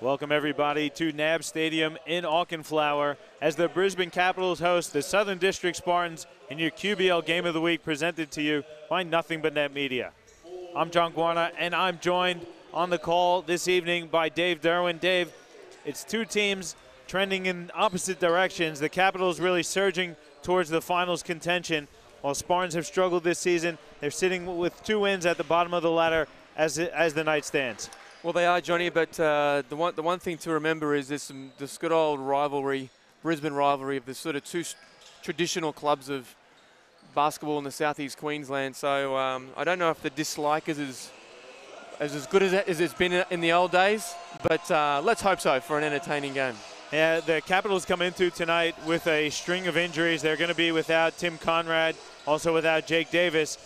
Welcome everybody to NAB Stadium in Auchenflower as the Brisbane Capitals host the Southern District Spartans in your QBL Game of the Week presented to you by Nothing But Net Media. I'm John Guarna and I'm joined on the call this evening by Dave Derwin. Dave, it's two teams trending in opposite directions. The Capitals really surging towards the finals contention while Spartans have struggled this season. They're sitting with 2 wins at the bottom of the ladder as the night stands. Well, they are, Johnny, but the one thing to remember is there's this good old rivalry, Brisbane rivalry of the sort of two traditional clubs of basketball in the southeast Queensland. So I don't know if the dislike is as good as it's been in the old days, but let's hope so for an entertaining game. Yeah, the Capitals come into tonight with a string of injuries. They're going to be without Tim Conrad, also without Jake Davis.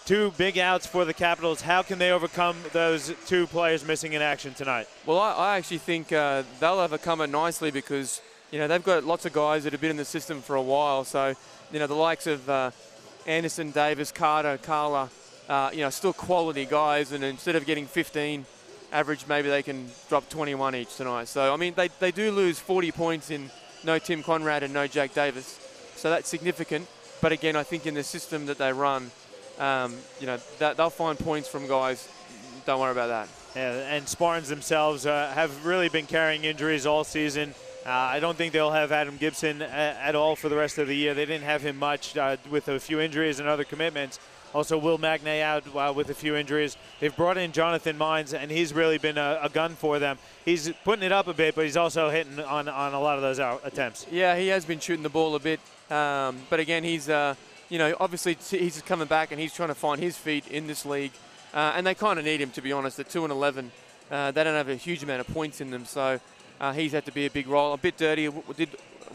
2 big outs for the Capitals. How can they overcome those 2 players missing in action tonight? Well, I actually think they'll overcome it nicely because, you know, they've got lots of guys that have been in the system for a while. So, you know, the likes of Anderson, Davis, Carter, Carla, you know, still quality guys. And instead of getting 15 average, maybe they can drop 21 each tonight. So, I mean, they do lose 40 points in no Tim Conrad and no Jake Davis. So that's significant. But again, I think in the system that they run, you know, they'll find points from guys. Don't worry about that. Yeah, and Spartans themselves have really been carrying injuries all season. I don't think they'll have Adam Gibson at all for the rest of the year. They didn't have him much with a few injuries and other commitments. Also, Will Magnay out with a few injuries. They've brought in Jonathan Mines, and he's really been a gun for them. He's putting it up a bit, but he's also hitting on a lot of those attempts. Yeah, he has been shooting the ball a bit. But again, he's you know, obviously he's coming back and he's trying to find his feet in this league. And they kind of need him, to be honest. At 2-11, they don't have a huge amount of points in them. So he's had to be a big role. A bit dirty.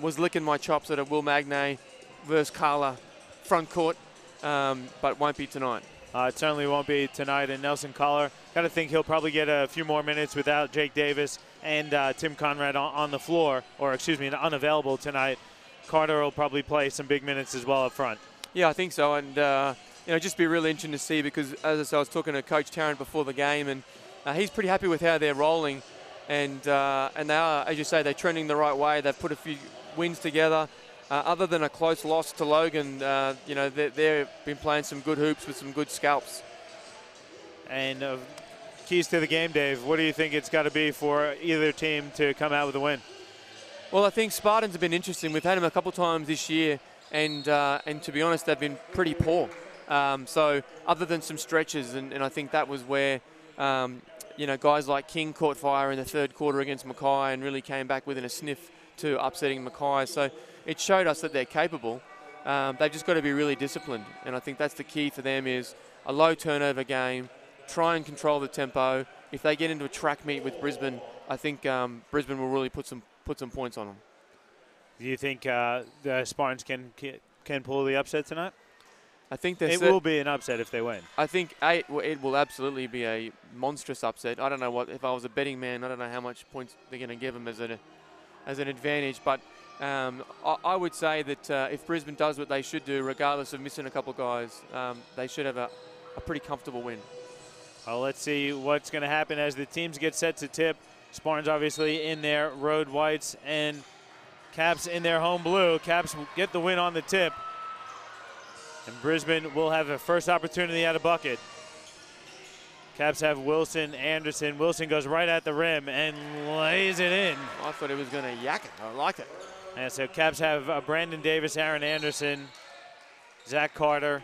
Was licking my chops at a Will Magnay versus Carla front court, but won't be tonight. It certainly won't be tonight. And Nelson Collar, got to think he'll probably get a few more minutes without Jake Davis and Tim Conrad on the floor, or excuse me, unavailable tonight. Carter will probably play some big minutes as well up front. Yeah, I think so, and you know, just be really interesting to see because as I said, I was talking to Coach Tarrant before the game, and he's pretty happy with how they're rolling, and they are, as you say, they're trending the right way. They've put a few wins together. Other than a close loss to Logan, you know, they've been playing some good hoops with some good scalps. And keys to the game, Dave. What do you think it's got to be for either team to come out with a win? Well, I think Spartans have been interesting. We've had them a couple times this year. And to be honest, they've been pretty poor. So other than some stretches, and I think that was where, you know, guys like King caught fire in the 3rd quarter against Mackay and really came back within a sniff to upsetting Mackay. So it showed us that they're capable. They've just got to be really disciplined. And I think that's the key for them is a low turnover game, try and control the tempo. If they get into a track meet with Brisbane, I think Brisbane will really put some points on them. Do you think the Spartans can pull the upset tonight? I think it will be an upset if they win. I think it will absolutely be a monstrous upset. I don't know what, if I was a betting man, I don't know how much points they're going to give them as an advantage. But I would say that if Brisbane does what they should do, regardless of missing a couple of guys, they should have a pretty comfortable win. Well, let's see what's going to happen as the teams get set to tip. Spartans obviously in their road whites and Caps in their home blue. Caps get the win on the tip. And Brisbane will have a first opportunity at a bucket. Caps have Wilson, Anderson. Wilson goes right at the rim and lays it in. I thought he was going to yak it. I like it. And so Caps have Brandon Davis, Aaron Anderson, Zach Carter,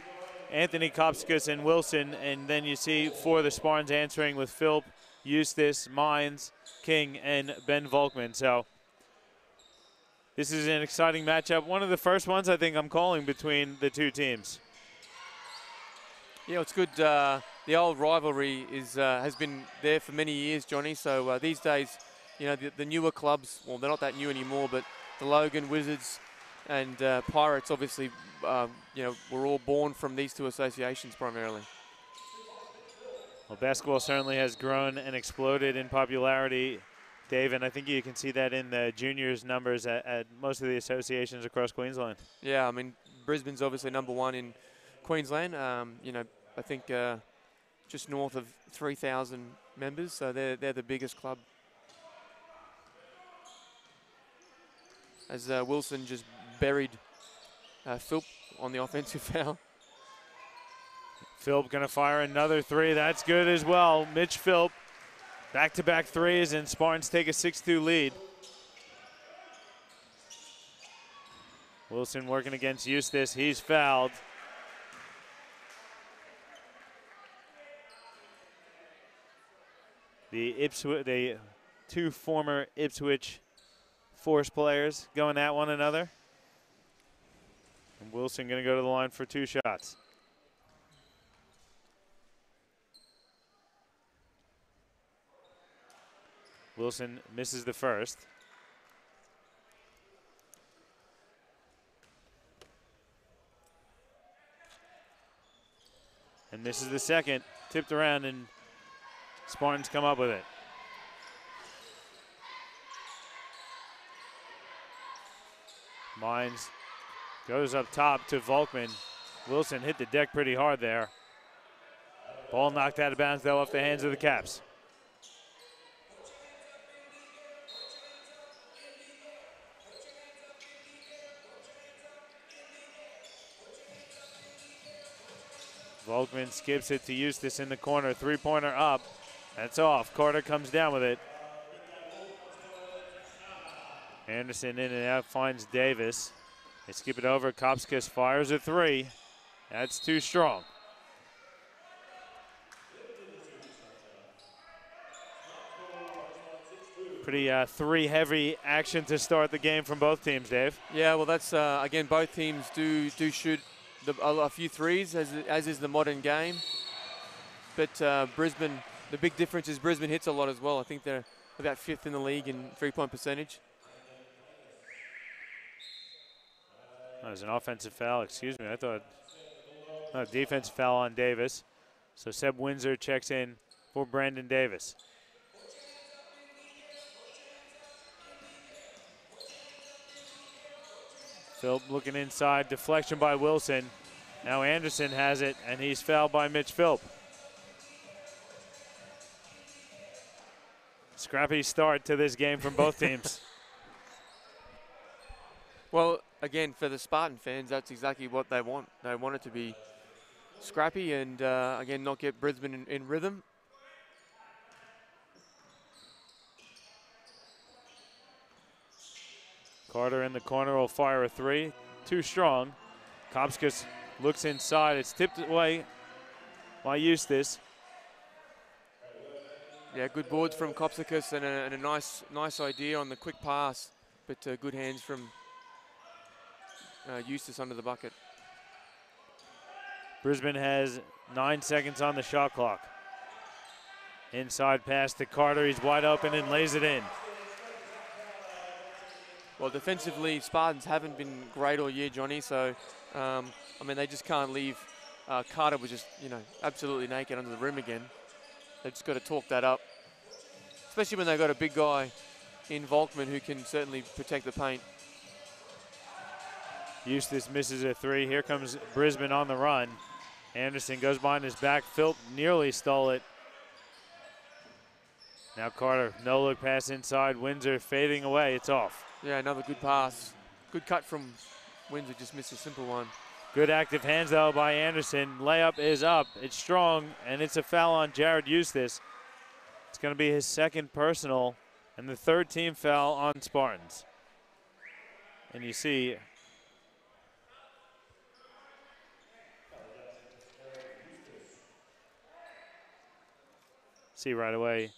Anthony Kopskus, and Wilson. And then you see for the Spartans answering with Philp, Eustace, Mines, King, and Ben Volkman. So this is an exciting matchup. One of the first ones I think I'm calling between the 2 teams. Yeah, it's good. The old rivalry has been there for many years, Johnny. So these days, you know, the newer clubs, well, they're not that new anymore, but the Logan Wizards and Pirates, obviously, you know, were all born from these 2 associations primarily. Well, basketball certainly has grown and exploded in popularity, Dave, and I think you can see that in the juniors numbers at most of the associations across Queensland. Yeah, I mean, Brisbane's obviously #1 in Queensland. You know, I think just north of 3,000 members, so they're the biggest club as Wilson just buried Philp on the offensive foul. Philp gonna fire another three. That's good as well. Mitch Philp, back-to-back threes, and Spartans take a 6-2 lead. Wilson working against Eustace. He's fouled. The two former Ipswich Force players going at one another. And Wilson gonna go to the line for 2 shots. Wilson misses the first. And misses the second. Tipped around and Spartans come up with it. Mines goes up top to Volkman. Wilson hit the deck pretty hard there. Ball knocked out of bounds though off the hands of the Caps. Volkman skips it to Eustace in the corner. 3-pointer up. That's off. Carter comes down with it. Anderson in and out, finds Davis. They skip it over. Kopskas fires a 3. That's too strong. Pretty 3-heavy action to start the game from both teams, Dave. Yeah, well, that's, again, both teams do shoot a few threes, as is the modern game. But Brisbane, the big difference is Brisbane hits a lot as well. I think they're about 5th in the league in 3-point percentage. That was an offensive foul, excuse me. I thought defensive foul on Davis. So Seb Windsor checks in for Brandon Davis. Philp looking inside, deflection by Wilson. Now Anderson has it, and he's fouled by Mitch Philp. Scrappy start to this game from both teams. Well, again, for the Spartan fans, that's exactly what they want. They want it to be scrappy and, again, not get Brisbane in rhythm. Carter in the corner will fire a 3. Too strong. Kopskas looks inside. It's tipped away by Eustace. Yeah, good boards from Kopskas and a nice idea on the quick pass, but good hands from Eustace under the bucket. Brisbane has 9 seconds on the shot clock. Inside pass to Carter. He's wide open and lays it in. Well, defensively, Spartans haven't been great all year, Johnny, so, I mean, they just can't leave. Carter was just, absolutely naked under the rim again. They've just got to talk that up, especially when they've got a big guy in Volkman who can certainly protect the paint. Eustace misses a 3. Here comes Brisbane on the run. Anderson goes behind his back. Philp nearly stole it. Now Carter, no-look pass inside. Windsor fading away. It's off. Yeah, another good pass. Good cut from Windsor, just missed a simple one. Good active hands, though, by Anderson. Layup is up. It's strong, and it's a foul on Jared Eustace. It's going to be his second personal and the third team foul on Spartans. And you see right away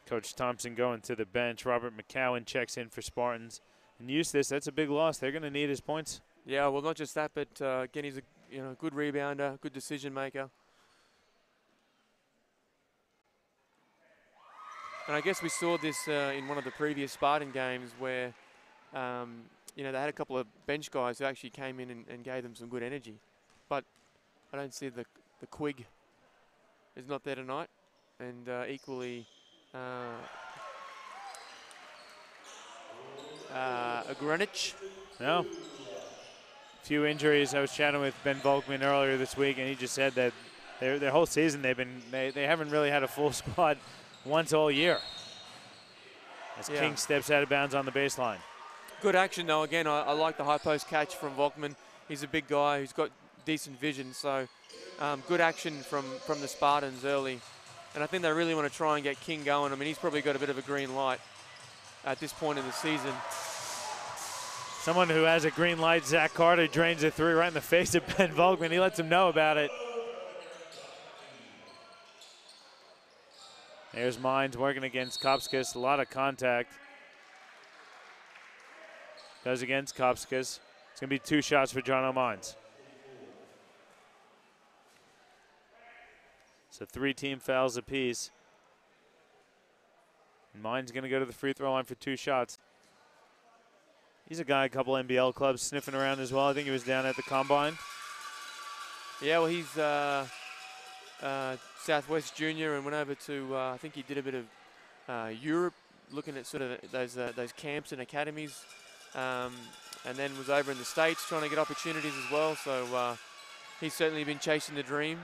Coach Thompson going to the bench. Robert McCowan checks in for Spartans. And Eustace, that's a big loss. They're going to need his points. Yeah, well, not just that, but again, he's a good rebounder, good decision maker. And I guess we saw this in one of the previous Spartan games where, they had a couple of bench guys who actually came in and gave them some good energy. But I don't see the Quig is not there tonight. And equally, a Greenwich. No. A few injuries. I was chatting with Ben Volkman earlier this week, and he just said that their whole season they haven't really had a full squad once all year. As King steps out of bounds on the baseline. Good action, though. Again, I like the high post catch from Volkman. He's a big guy who's got decent vision, so good action from the Spartans early. And I think they really want to try and get King going. I mean, he's probably got a bit of a green light at this point in the season. Someone who has a green light, Zach Carter, drains a three right in the face of Ben Volkman. He lets him know about it. There's Mines working against Kopskis. A lot of contact. Goes against Kopskis. It's going to be 2 shots for John O'Mines. So 3 team fouls apiece. Mines going to go to the free throw line for 2 shots. He's a guy a couple NBL clubs sniffing around as well. I think he was down at the Combine. Yeah, well, he's Southwest Junior and went over to, I think he did a bit of Europe, looking at sort of those camps and academies, and then was over in the States trying to get opportunities as well. So he's certainly been chasing the dream,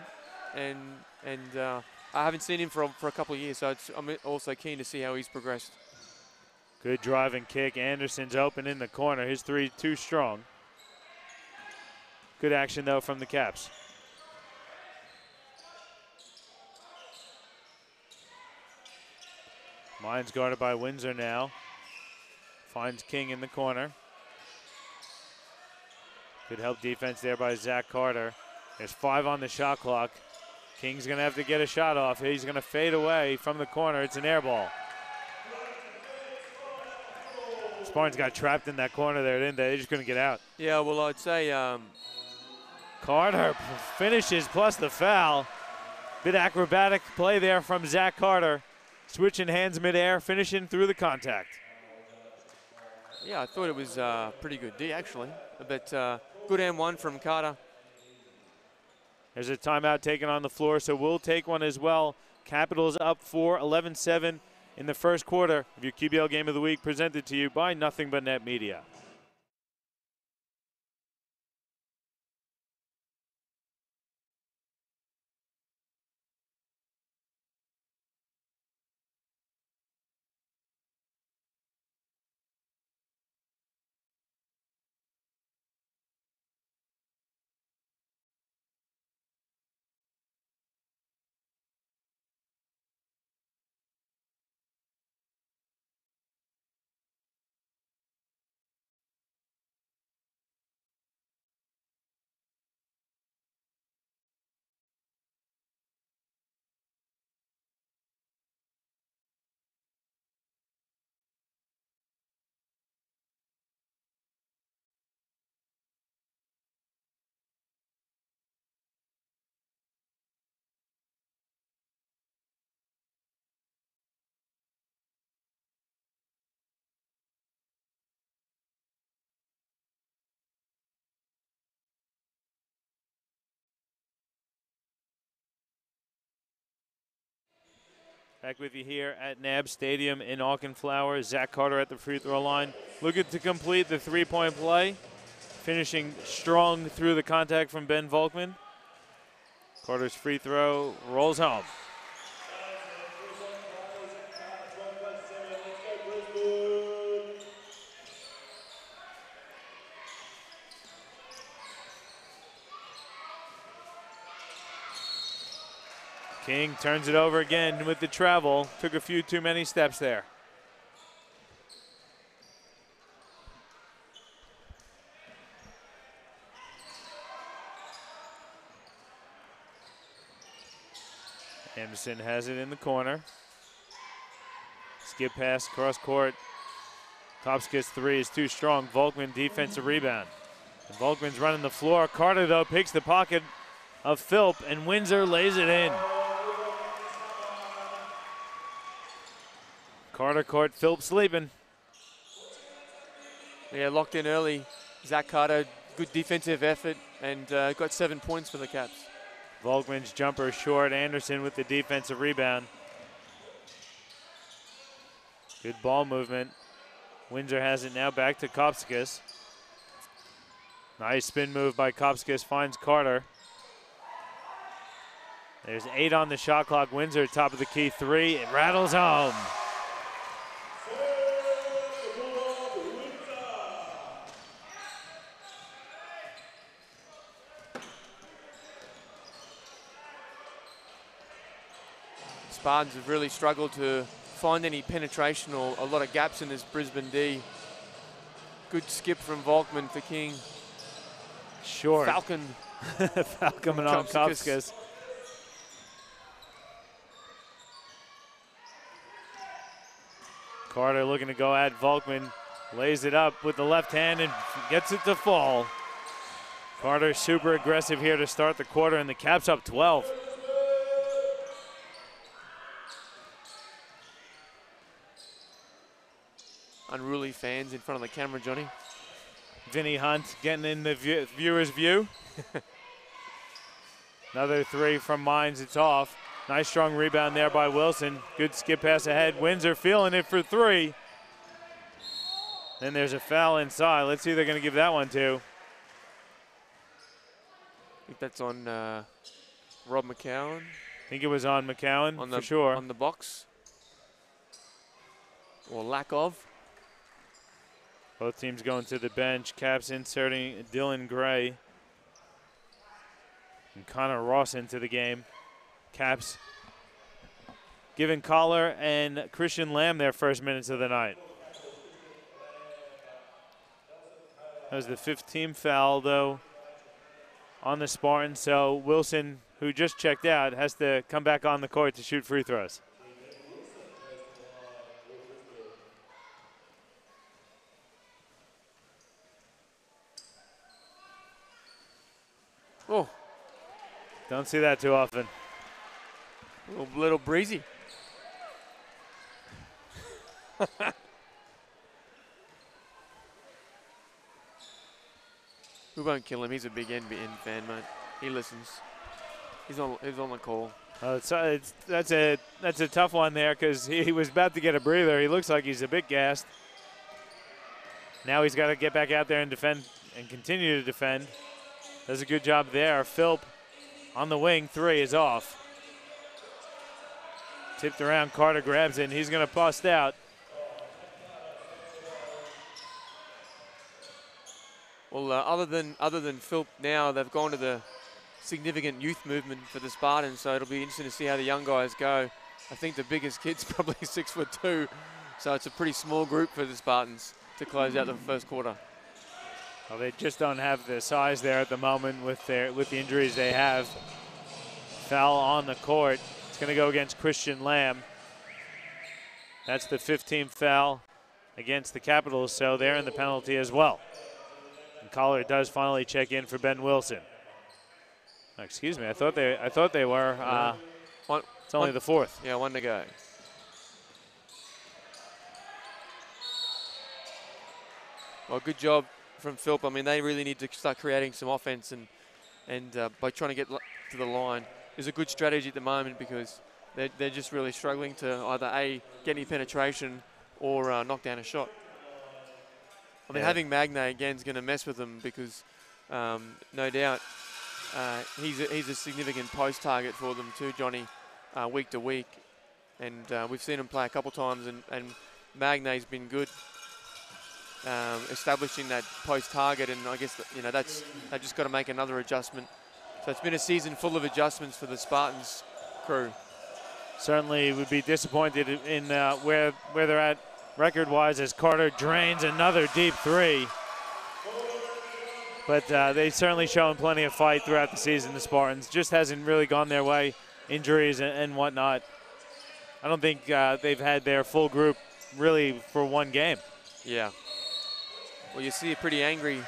and I haven't seen him for a couple of years, so I'm also keen to see how he's progressed. Good drive and kick. Anderson's open in the corner. His three too strong. Good action, though, from the Caps. Mines guarded by Windsor now. Finds King in the corner. Good help defense there by Zach Carter. There's 5 on the shot clock. King's going to have to get a shot off. He's going to fade away from the corner. It's an air ball. Spartans got trapped in that corner there, didn't they? They just couldn't get out. Yeah, well, I'd say Carter finishes plus the foul. Bit acrobatic play there from Zach Carter. Switching hands midair, finishing through the contact. Yeah, I thought it was pretty good D, actually. But good M1 from Carter. There's a timeout taken on the floor, so we'll take one as well. Capitals up 4, 11-7 in the first quarter of your QBL Game of the Week, presented to you by Nothing But Net Media. Back with you here at NAB Stadium in Auchenflower. Zach Carter at the free throw line, looking to complete the three-point play. Finishing strong through the contact from Ben Volkman. Carter's free throw rolls home. King turns it over again with the travel. Took a few too many steps there. Anderson has it in the corner. Skip pass cross court. Kopskis three is too strong. Volkman defensive rebound. And Volkman's running the floor. Carter, though, picks the pocket of Philp, and Windsor lays it in. Carter court, Philp sleeping. Yeah, locked in early. Zach Carter, good defensive effort, and got 7 points for the Caps. Volkman's jumper short. Anderson with the defensive rebound. Good ball movement. Windsor has it now back to Kopskis. Nice spin move by Kopskis, finds Carter. There's 8 on the shot clock. Windsor top of the key three. It rattles home. Spartans have really struggled to find any penetration or a lot of gaps in this Brisbane D. Good skip from Volkman for King. Short. Falcon. Falcon on Kopskas. Carter looking to go at Volkman. Lays it up with the left hand and gets it to fall. Carter super aggressive here to start the quarter, and the Caps up 12. Unruly fans in front of the camera, Johnny. Vinny Hunt getting in the viewer's view. Another three from Mines, it's off. Nice strong rebound there by Wilson. Good skip pass ahead. Windsor feeling it for three. Then there's a foul inside. Let's see who they're going to give that one to. I think that's on Rob McCowan. I think it was on McCowan, for sure. On the box. Or lack of. Both teams going to the bench. Caps inserting Dylan Gray and Connor Ross into the game. Caps giving Collar and Christian Lamb their first minutes of the night. That was the 15th foul, though, on the Spartans. So Wilson, who just checked out, has to come back on the court to shoot free throws. Oh. Don't see that too often. A little breezy. We won't kill him. He's a big NBA fan, mate. He listens. He's on the call. That's a tough one there because he was about to get a breather. He looks like he's a bit gassed. Now he's got to get back out there and defend and continue to defend. Does a good job there. Philp on the wing, three is off. Tipped around, Carter grabs it, and he's going to bust out. Well, other than Philp now, they've gone to the significant youth movement for the Spartans, so it'll be interesting to see how the young guys go. I think the biggest kid's probably 6'2", so it's a pretty small group for the Spartans to close out the first quarter. Well, they just don't have the size there at the moment with the injuries they have. Foul on the court. It's going to go against Christian Lamb. That's the 15th foul against the Capitals, so they're in the penalty as well. And Collar does finally check in for Ben Wilson. Oh, excuse me, I thought they were. It's only the fourth. Yeah, one to go. Well, good job from Philp. I mean, they really need to start creating some offense, and by trying to get to the line is a good strategy at the moment because they're just really struggling to either A, get any penetration or knock down a shot. I mean, having Magnay again is going to mess with them because no doubt he's a significant post target for them too, Johnny, week to week. And we've seen him play a couple times, and Magnay's been good establishing that post target. And I guess they just got to make another adjustment. So it's been a season full of adjustments for the Spartans crew. Certainly would be disappointed in where they're at record-wise as Carter drains another deep three. But they've certainly shown plenty of fight throughout the season, the Spartans. Just hasn't really gone their way, injuries and whatnot. I don't think they've had their full group really for one game. Yeah. Well, you see a pretty angry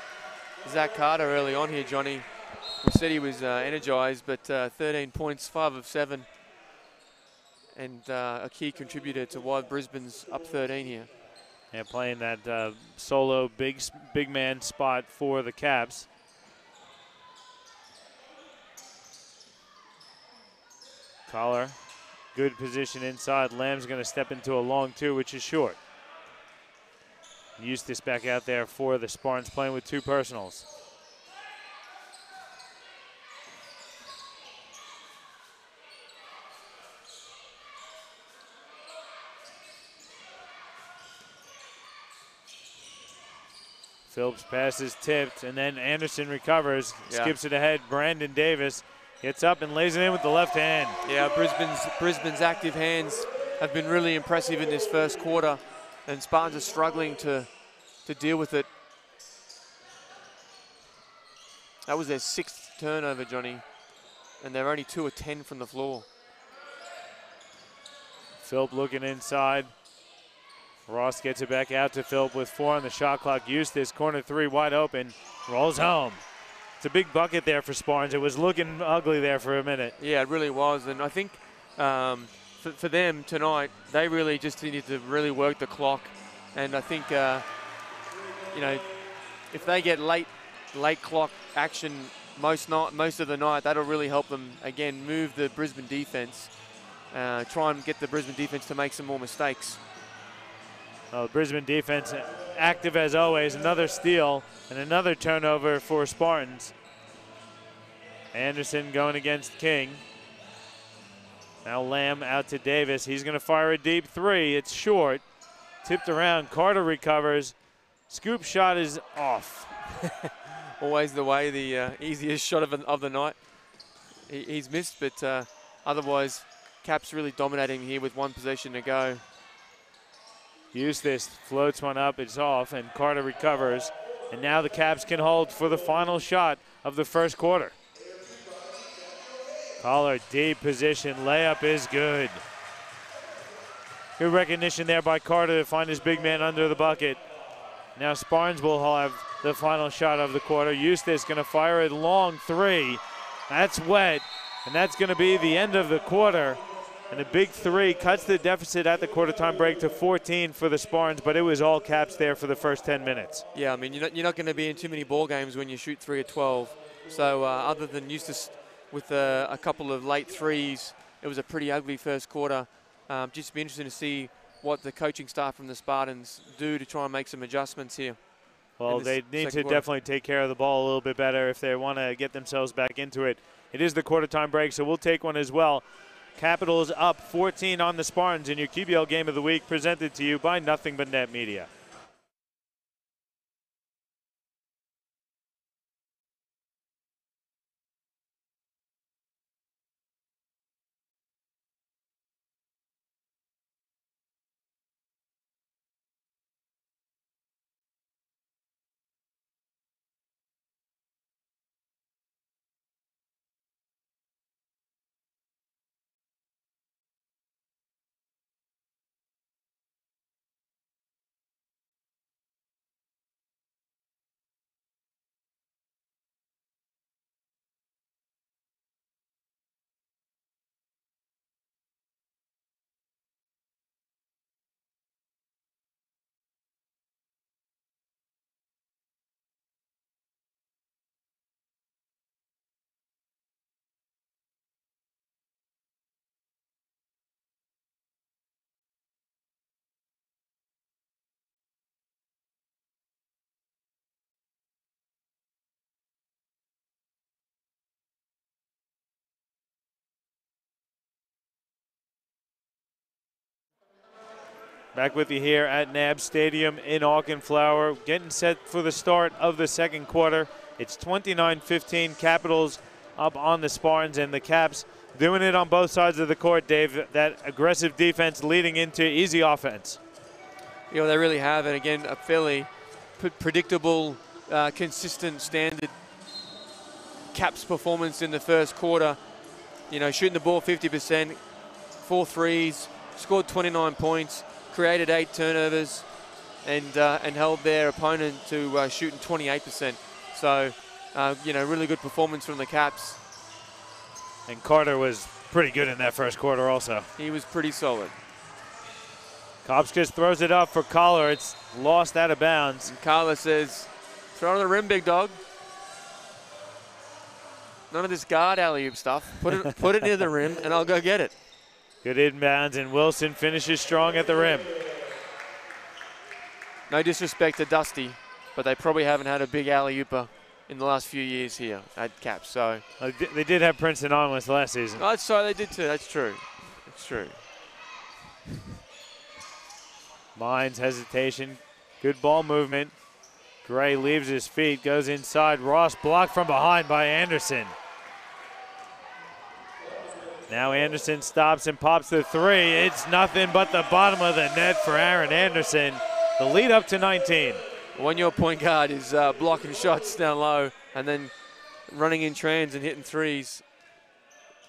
Zach Carter early on here, Johnny. We said he was energized, but 13 points, 5 of 7. And a key contributor to why Brisbane's up 13 here. Yeah, playing that solo big man spot for the Caps. Collar, good position inside. Lamb's going to step into a long two, which is short. Eustace back out there for the Spartans, playing with two personals. Phillips passes tipped, and then Anderson recovers, skips it ahead. Brandon Davis Gets up and lays it in with the left hand. Yeah, Brisbane's active hands have been really impressive in this first quarter, and Spartans are struggling to deal with it. That was their 6th turnover, Johnny, and they're only 2 of 10 from the floor. Philp looking inside. Ross gets it back out to Philp with 4 on the shot clock. Eustace, corner 3, wide open, rolls home. It's a big bucket there for Spartans. It was looking ugly there for a minute. Yeah, it really was, and I think for them tonight, they really just needed to really work the clock, and I think you know, if they get late clock action most of the night, that'll really help them again move the Brisbane defense, try and get the Brisbane defense to make some more mistakes. Well, the Brisbane defense active as always. Another steal and another turnover for Spartans. Anderson going against King. Now Lamb out to Davis. He's going to fire a deep 3. It's short. Tipped around. Carter recovers. Scoop shot is off. Always the way, the easiest shot of the night. He's missed, but otherwise, Caps really dominating here with 1 possession to go. Eustace floats one up, it's off, and Carter recovers. And now the Caps can hold for the final shot of the first quarter. Collar, deep position, layup is good. Good recognition there by Carter to find his big man under the bucket. Now Spartans will have the final shot of the quarter. Eustace going to fire a long 3. That's wet, and that's going to be the end of the quarter. And a big 3 cuts the deficit at the quarter time break to 14 for the Spartans, but it was all Caps there for the first 10 minutes. Yeah, I mean, you're not going to be in too many ball games when you shoot 3 of 12. So other than Eustace with a couple of late 3s, it was a pretty ugly first quarter. Just be interesting to see what the coaching staff from the Spartans do to try and make some adjustments here. Well, they need to definitely take care of the ball a little bit better if they want to get themselves back into it. It is the quarter time break, so we'll take one as well. Capitals up 14 on the Spartans in your QBL Game of the Week, presented to you by Nothing But Net Media. Back with you here at NAB Stadium in Auchenflower, getting set for the start of the second quarter. It's 29-15, Capitals up on the Spartans, and the Caps doing it on both sides of the court, Dave. That aggressive defense leading into easy offense. You know, they really have, and again, a fairly predictable, consistent, standard Caps performance in the first quarter. You know, shooting the ball 50%, 4 threes, scored 29 points. Created 8 turnovers and held their opponent to shooting 28%. So, you know, really good performance from the Caps. And Carter was pretty good in that first quarter also. He was pretty solid. Kops just throws it up for Collar. It's lost out of bounds. And Carla says, throw it on the rim, big dog. None of this guard alley-oop stuff. Put it near the rim, and I'll go get it. Good inbounds, and Wilson finishes strong at the rim. No disrespect to Dusty, but they probably haven't had a big alley-ooper in the last few years here at Caps. So they did have Princeton on us last season. Oh, sorry, they did too. That's true. That's true. Mines hesitation. Good ball movement. Gray leaves his feet, goes inside. Ross blocked from behind by Anderson. Now Anderson stops and pops the three. It's nothing but the bottom of the net for Aaron Anderson. The lead up to 19. When your point guard is blocking shots down low and then running in trans and hitting threes,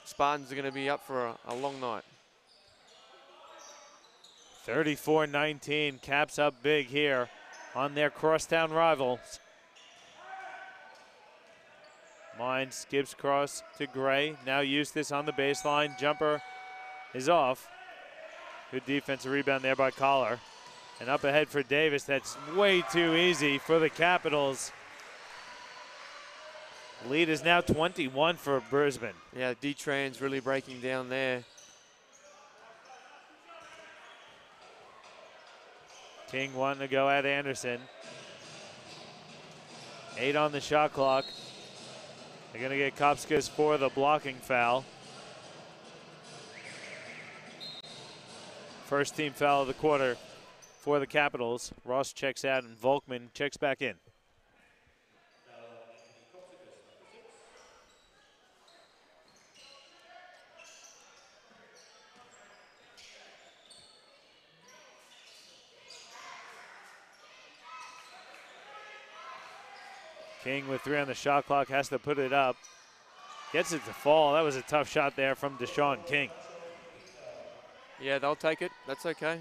Spartans are going to be up for a long night. 34-19, Caps up big here on their crosstown rivals. Mine skips cross to Gray. Now Eustace on the baseline. Jumper is off. Good defensive rebound there by Collar. And up ahead for Davis. That's way too easy for the Capitals. Lead is now 21 for Brisbane. Yeah, D-Trans really breaking down there. King wanting to go at Anderson. 8 on the shot clock. They're going to get Kopskas for the blocking foul. First team foul of the quarter for the Capitals. Ross checks out and Volkman checks back in. King with 3 on the shot clock has to put it up. Gets it to fall. That was a tough shot there from Deshaun King. Yeah, they'll take it. That's okay.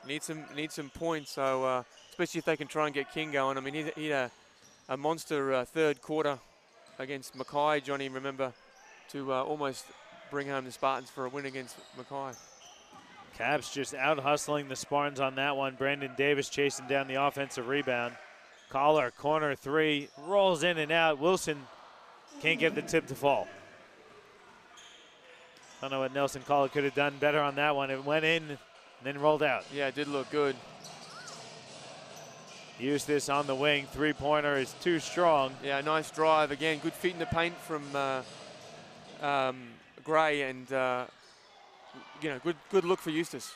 Need some points, so especially if they can try and get King going. I mean, he had a monster third quarter against Mackay, Johnny, remember, to almost bring home the Spartans for a win against Mackay. Caps just out hustling the Spartans on that one. Brandon Davis chasing down the offensive rebound. Collar, corner three, rolls in and out. Wilson can't get the tip to fall. I don't know what Nelson Collar could have done better on that one. It went in and then rolled out. Yeah, it did look good. Eustace on the wing, three-pointer is too strong. Yeah, nice drive. Again, good feet in the paint from Gray, and you know, good look for Eustace.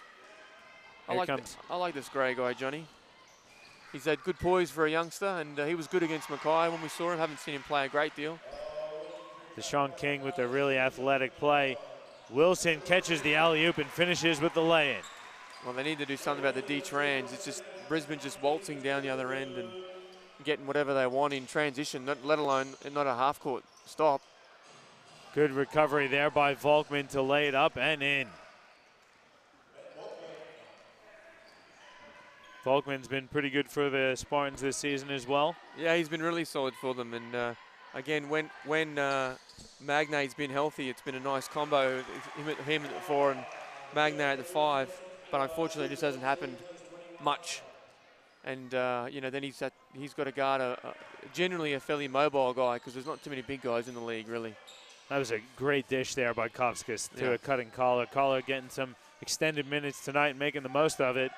I like this Gray guy, Johnny. He's had good poise for a youngster, and he was good against Mackay when we saw him. Haven't seen him play a great deal. Deshaun King with a really athletic play. Wilson catches the alley-oop and finishes with the lay-in. Well, they need to do something about the D-trans. It's just Brisbane just waltzing down the other end and getting whatever they want in transition, let alone not a half-court stop. Good recovery there by Volkman to lay it up and in. Volkman's been pretty good for the Spartans this season as well. Yeah, he's been really solid for them. And again, when Magnate's been healthy, it's been a nice combo. Him at the 4 and Magnate at the 5. But unfortunately, it just hasn't happened much. And you know, then he's got to guard generally a fairly mobile guy, because there's not too many big guys in the league, really. That was a great dish there by Kopskas to a cutting Collar. Collar getting some extended minutes tonight and making the most of it.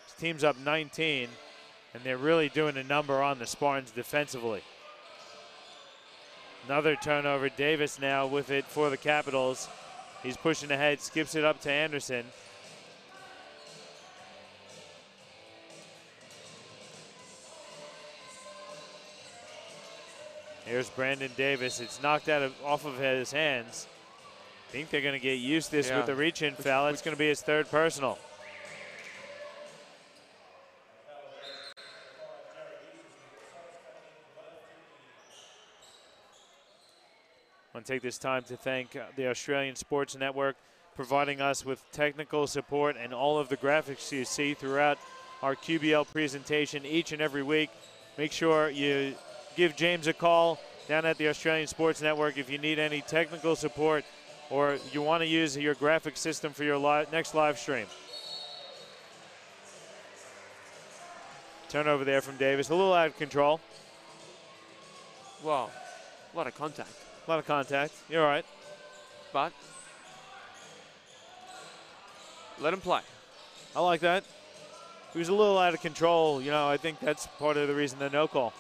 His team's up 19, and they're really doing a number on the Spartans defensively. Another turnover. Davis now with it for the Capitals. He's pushing ahead, skips it up to Anderson. Here's Brandon Davis. It's knocked off of his hands. I think they're going to get Eustace with the reach-in foul. It's going to be his third personal. I want to take this time to thank the Australian Sports Network, providing us with technical support and all of the graphics you see throughout our QBL presentation each and every week. Make sure you give James a call down at the Australian Sports Network if you need any technical support or you want to use your graphic system for your next live stream. Turnover there from Davis, a little out of control. Wow, a lot of contact. A lot of contact, you're all right. But let him play. I like that. He was a little out of control. You know, I think that's part of the reason the no call.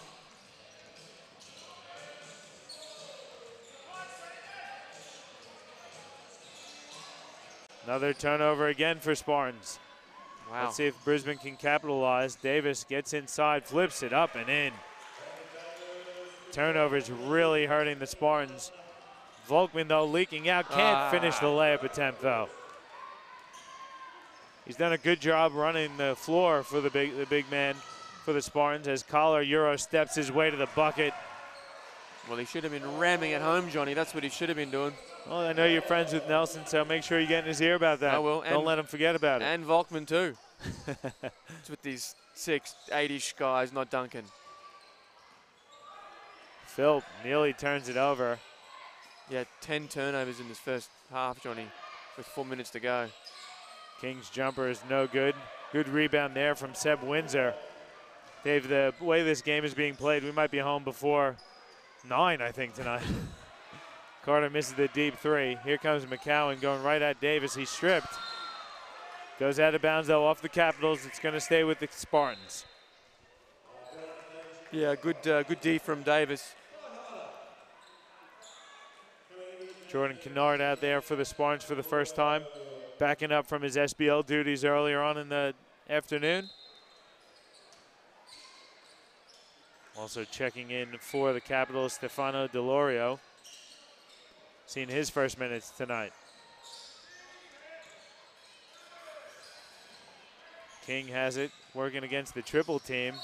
Another turnover again for Spartans. Wow. Let's see if Brisbane can capitalize. Davis gets inside, flips it up and in. Turnovers really hurting the Spartans. Volkman, though, leaking out. Can't finish the layup attempt, though. He's done a good job running the floor for the big man for the Spartans as Collar Euro steps his way to the bucket. Well, he should have been ramming it home, Johnny. That's what he should have been doing. Well, I know you're friends with Nelson, so make sure you get in his ear about that. I will. Don't let him forget about it. And Volkman, too. It's with these 6', 8-ish guys not dunking. Phil nearly turns it over. Yeah, 10 turnovers in this first half, Johnny, with 4 minutes to go. King's jumper is no good. Good rebound there from Seb Windsor. Dave, the way this game is being played, we might be home before 9, I think, tonight. Carter misses the deep 3. Here comes McCowan going right at Davis. He's stripped. Goes out of bounds, though, off the Capitals. It's going to stay with the Spartans. Yeah, good D from Davis. Jordan Kennard out there for the Spartans for the first time, backing up from his SBL duties earlier on in the afternoon. Also checking in for the Capitals, Stefano Delorio. Seen his first minutes tonight. King has it, working against the triple team.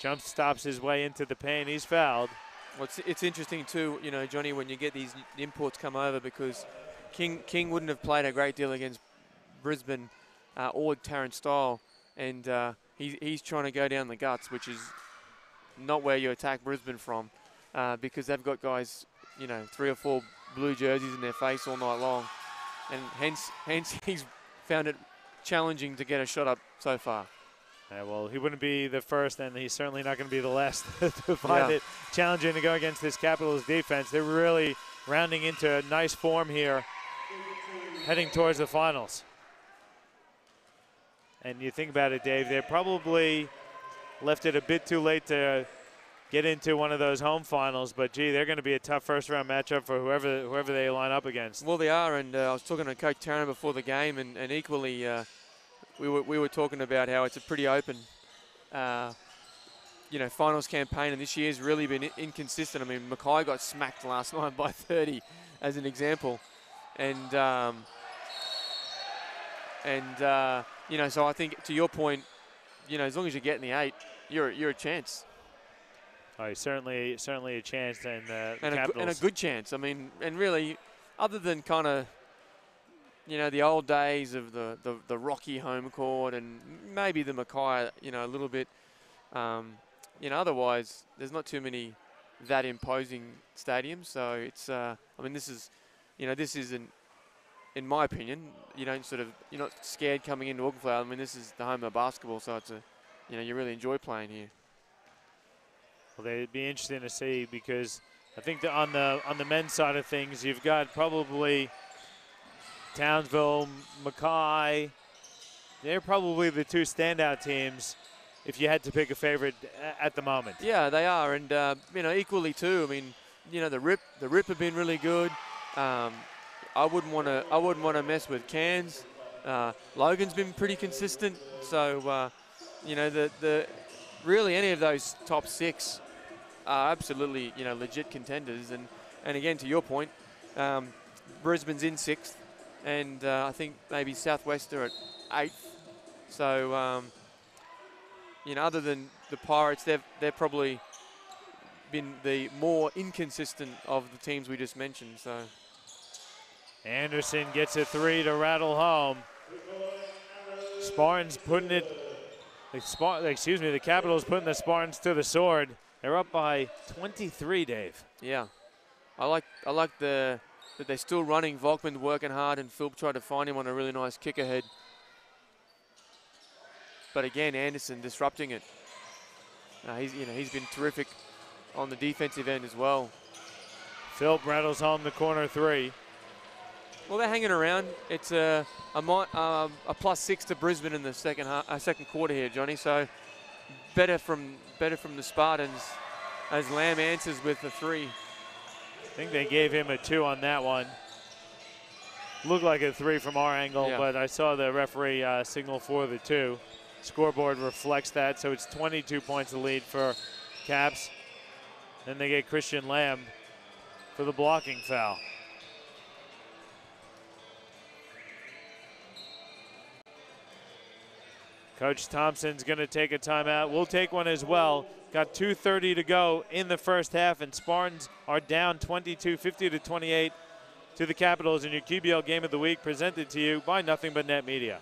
Jump stops his way into the paint. He's fouled. Well, it's interesting too, you know, Johnny, when you get these imports come over, because King wouldn't have played a great deal against Brisbane or Terrence Style, and he's trying to go down the guts, which is not where you attack Brisbane from, because they've got guys, you know, 3 or 4 blue jerseys in their face all night long, and hence he's found it challenging to get a shot up so far. Yeah, well, he wouldn't be the first, and he's certainly not going to be the last to find it challenging to go against this Capitals defense. They're really rounding into a nice form here, heading towards the finals. And you think about it, Dave, they probably left it a bit too late to get into one of those home finals, but gee, they're going to be a tough first-round matchup for whoever they line up against. Well, they are, and I was talking to Coach Tarrant before the game, and equally we were talking about how it's a pretty open, you know, finals campaign, and this year's really been inconsistent. I mean, Mackay got smacked last night by 30, as an example, and you know, so I think to your point, you know, as long as you get in the 8, you're a chance. Oh, certainly a chance, and a good chance. I mean, and really, other than kind of, you know, the old days of the rocky home court and maybe the Mackay, you know, a little bit, you know, otherwise there's not too many that imposing stadiums. So it's, I mean, this is, you know, this isn't, in my opinion, you're not scared coming into Auckland. I mean, this is the home of basketball, so it's you know, you really enjoy playing here. Well, it'd be interesting to see, because I think that on the men's side of things, you've got probably Townsville, Mackay. They're probably the 2 standout teams if you had to pick a favorite at the moment. Yeah, they are, and you know, equally too. I mean, you know, the Rip have been really good. I wouldn't want to mess with Cairns. Logan's been pretty consistent, so you know, the really any of those top 6 are absolutely, you know, legit contenders. And again, to your point, Brisbane's in 6th, and I think maybe Southwest are at 8th. So you know, other than the Pirates, they've probably been the more inconsistent of the teams we just mentioned. So Anderson gets a 3 to rattle home. Spartans putting it. The Capitals putting the Spartans to the sword. They're up by 23, Dave. Yeah, I like that they're still running. Volkman working hard, and Philp tried to find him on a really nice kick ahead. But again, Anderson disrupting it. He's been terrific on the defensive end as well. Philp rattles home the corner 3. Well, they're hanging around. It's a +6 to Brisbane in the second quarter here, Johnny. So better from the Spartans as Lamb answers with the 3. I think they gave him a 2 on that one. Looked like a 3 from our angle, yeah, but I saw the referee signal for the 2. Scoreboard reflects that, so it's 22 points of lead for Caps. Then they get Christian Lamb for the blocking foul. Coach Thompson's going to take a timeout. We'll take one as well. Got 2:30 to go in the first half, and Spartans are down 22, 50-28 to the Capitals in your QBL Game of the Week, presented to you by Nothing But Net Media.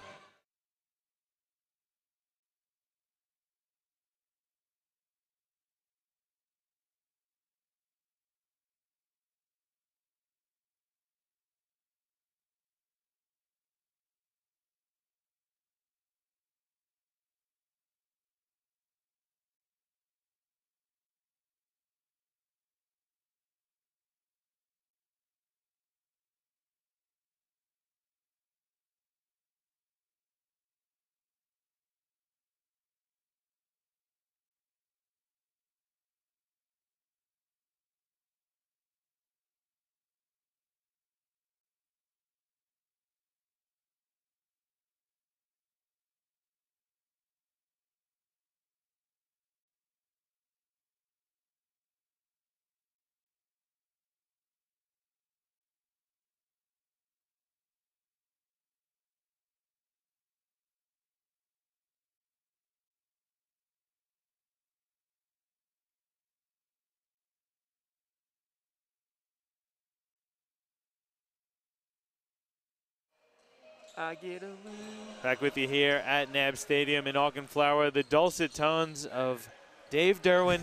Back with you here at NAB Stadium in Auchenflower. The dulcet tones of Dave Derwin.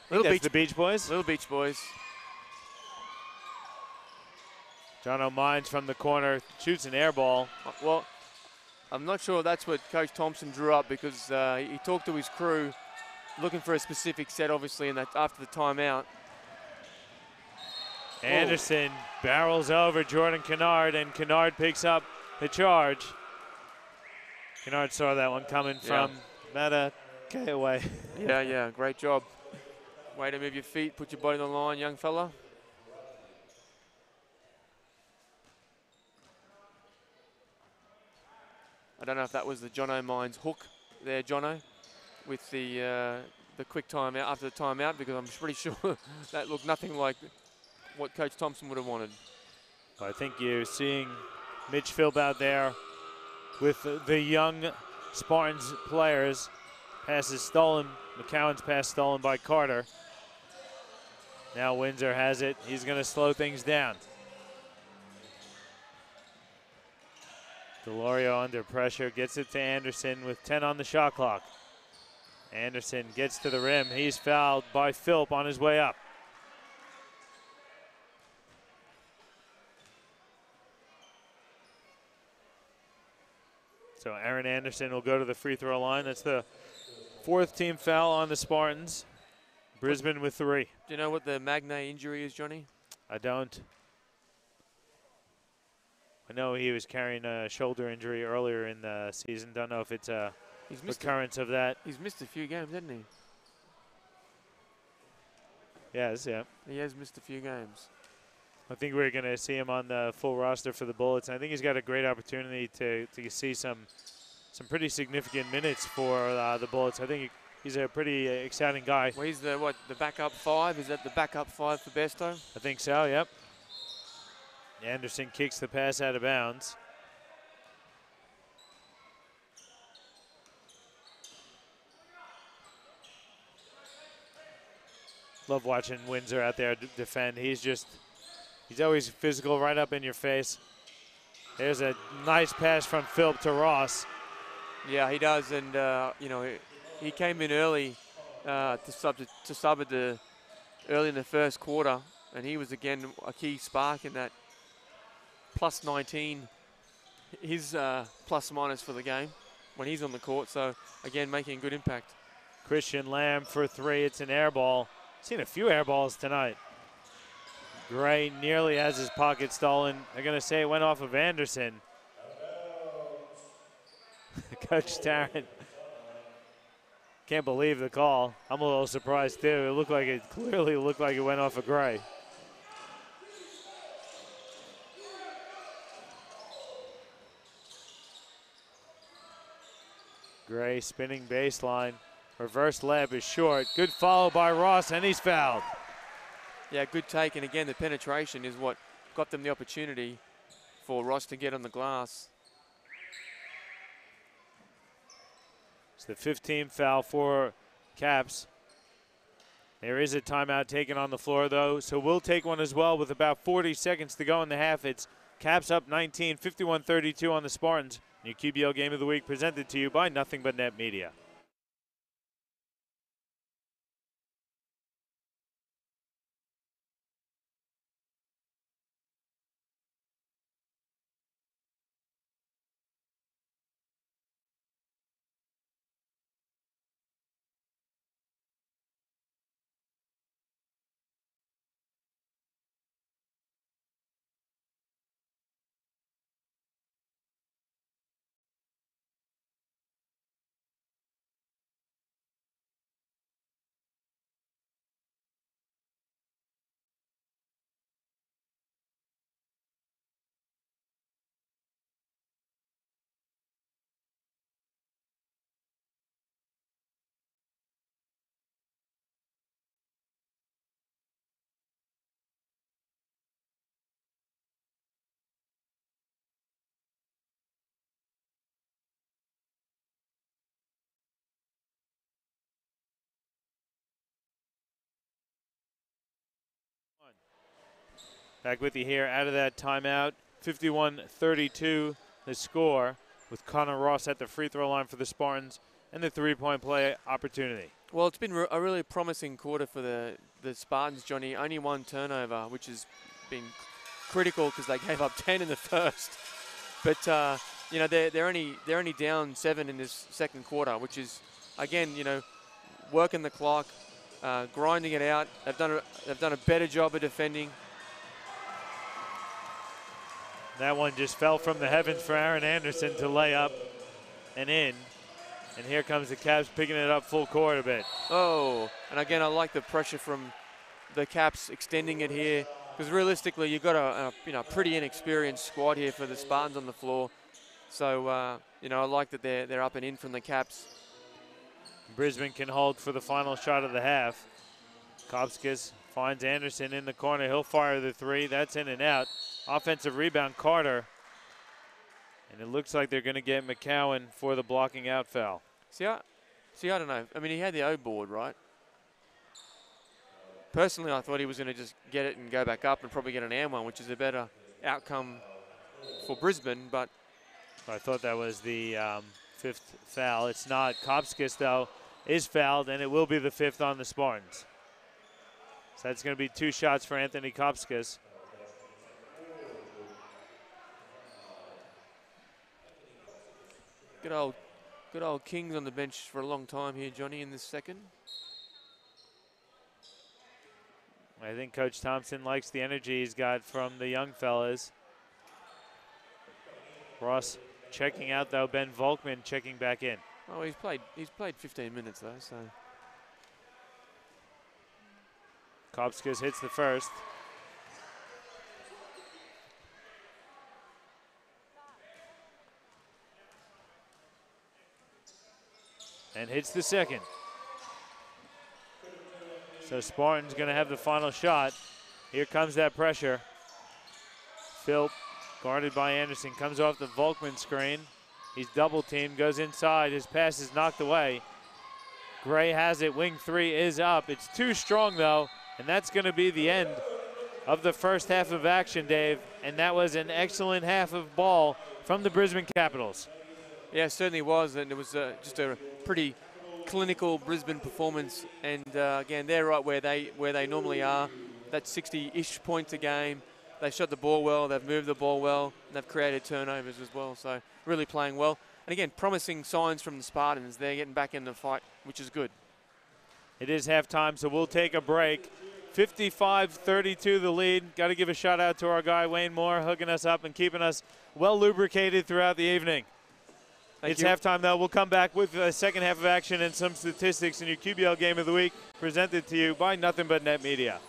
The Beach Boys. Little Beach Boys. John O'Mines from the corner shoots an air ball. Well, I'm not sure that's what Coach Thompson drew up, because he talked to his crew looking for a specific set, obviously, and that after the timeout. Anderson barrels over Jordan Kennard, and Kennard picks up the charge. Kennard saw that one coming from about a K away. Yeah, great job. Way to move your feet, put your body on the line, young fella. I don't know if that was the John O'Mines hook there, Jono, with the quick timeout after the timeout, because I'm pretty sure that looked nothing like what Coach Thompson would have wanted. I think you're seeing Mitch Philp out there with the young Spartans players. Pass is stolen. McCowan's pass stolen by Carter. Now Windsor has it. He's going to slow things down. Delorio under pressure, gets it to Anderson with 10 on the shot clock. Anderson gets to the rim. He's fouled by Philp on his way up. So Aaron Anderson will go to the free throw line. That's the fourth team foul on the Spartans. Brisbane with 3. Do you know what the Magne injury is, Johnny? I don't. I know he was carrying a shoulder injury earlier in the season. Don't know if it's a recurrence of that. He's missed a few games, hasn't he? Yes, yeah. He has missed a few games. I think we're going to see him on the full roster for the Bullets. And I think he's got a great opportunity to see some pretty significant minutes for the Bullets. I think he's a pretty exciting guy. Well, he's the backup 5? Is that the backup 5 for Besto? I think so, yep. Anderson kicks the pass out of bounds. Love watching Windsor out there defend. He's always physical, right up in your face. There's a nice pass from Philp to Ross. Yeah, he does, and he came in early to sub at the early in the first quarter, and he was again a key spark in that plus 19, his plus minus for the game when he's on the court. So again, making a good impact. Christian Lamb for 3. It's an air ball. Seen a few air balls tonight. Gray nearly has his pocket stolen. They're going to say it went off of Anderson. Coach Tarrant can't believe the call. I'm a little surprised too. It clearly looked like it went off of Gray. Gray spinning baseline. Reverse layup is short. Good follow by Ross, and he's fouled. Yeah, good take, and again, the penetration is what got them the opportunity for Ross to get on the glass. It's the 15th foul for Caps. There is a timeout taken on the floor, though, so we'll take one as well with about 40 seconds to go in the half. It's Caps up 19, 51-32 on the Spartans. Your QBL Game of the Week presented to you by Nothing But Net Media. Back with you here out of that timeout. 51-32 the score, with Connor Ross at the free throw line for the Spartans and the three-point play opportunity. Well, it's been a really promising quarter for the Spartans, Johnny. Only one turnover, which has been critical because they gave up 10 in the first. But you know, they're only down 7 in this second quarter, which is, again, you know, working the clock, grinding it out. They've done a better job of defending. That one just fell from the heavens for Aaron Anderson to lay up and in. And here comes the Caps picking it up full court a bit. Oh, and again, I like the pressure from the Caps extending it here, because realistically, you've got a pretty inexperienced squad here for the Spartans on the floor. So you know, I like that they're up and in from the Caps. Brisbane can hold for the final shot of the half. Kopskis finds Anderson in the corner. He'll fire the three. That's in and out. Offensive rebound, Carter. And it looks like they're going to get McCowan for the blocking out foul. See, I don't know. I mean, he had the O board, right? Personally, I thought he was going to just get it and go back up and probably get an and one, which is a better outcome for Brisbane. But I thought that was the fifth foul. It's not. Kopskis, though, is fouled, and it will be the fifth on the Spartans. So that's going to be 2 shots for Anthony Kopskis. Good old Kings on the bench for a long time here, Johnny, in this second. I think Coach Thompson likes the energy he's got from the young fellas. Ross checking out, though. Ben Volkman checking back in. Oh, he's played 15 minutes though, so. Kopskis hits the first. And hits the second. So Spartan's going to have the final shot. Here comes that pressure. Phil, guarded by Anderson, comes off the Volkman screen. He's double teamed, goes inside. His pass is knocked away. Gray has it. Wing three is up. It's too strong, though, and that's going to be the end of the first half of action, Dave. And that was an excellent half of ball from the Brisbane Capitals. Yeah, it certainly was, and it was just a pretty clinical Brisbane performance. And again, they're right where they normally are. That's 60-ish points a game. They've shot the ball well, they've moved the ball well, and they've created turnovers as well. So really playing well. And again, promising signs from the Spartans. They're getting back in the fight, which is good. It is halftime, so we'll take a break. 55-32 the lead. Got to give a shout out to our guy Wayne Moore, hooking us up and keeping us well lubricated throughout the evening. It's halftime, though. We'll come back with the second half of action and some statistics in your QBL Game of the Week, presented to you by Nothing But Net Media.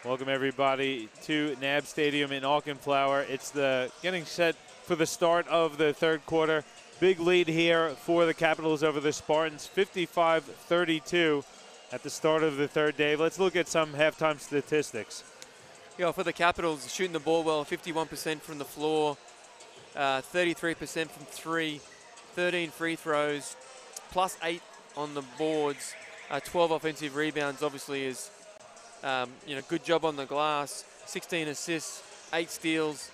Welcome everybody to NAB Stadium in Auchenflower. It's getting set for the start of the third quarter. Big lead here for the Capitals over the Spartans, 55-32 at the start of the third, Dave. Let's look at some halftime statistics. Yeah, for the Capitals, shooting the ball well, 51% from the floor, 33% from three, 13 free throws, plus 8 on the boards, 12 offensive rebounds. Obviously, is good job on the glass, 16 assists, 8 steals,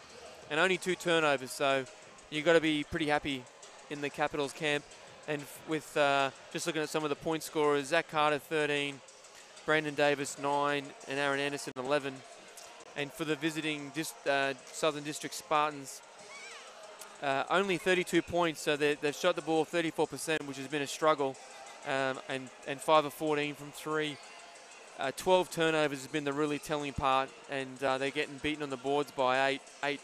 and only 2 turnovers. So you've got to be pretty happy in the Capitals camp. And with just looking at some of the point scorers, Zach Carter 13, Brandon Davis 9, and Aaron Anderson 11. And for the visiting Southern District Spartans, only 32 points, so they've shot the ball 34%, which has been a struggle, and 5 of 14 from 3. 12 turnovers has been the really telling part, and they're getting beaten on the boards by 8,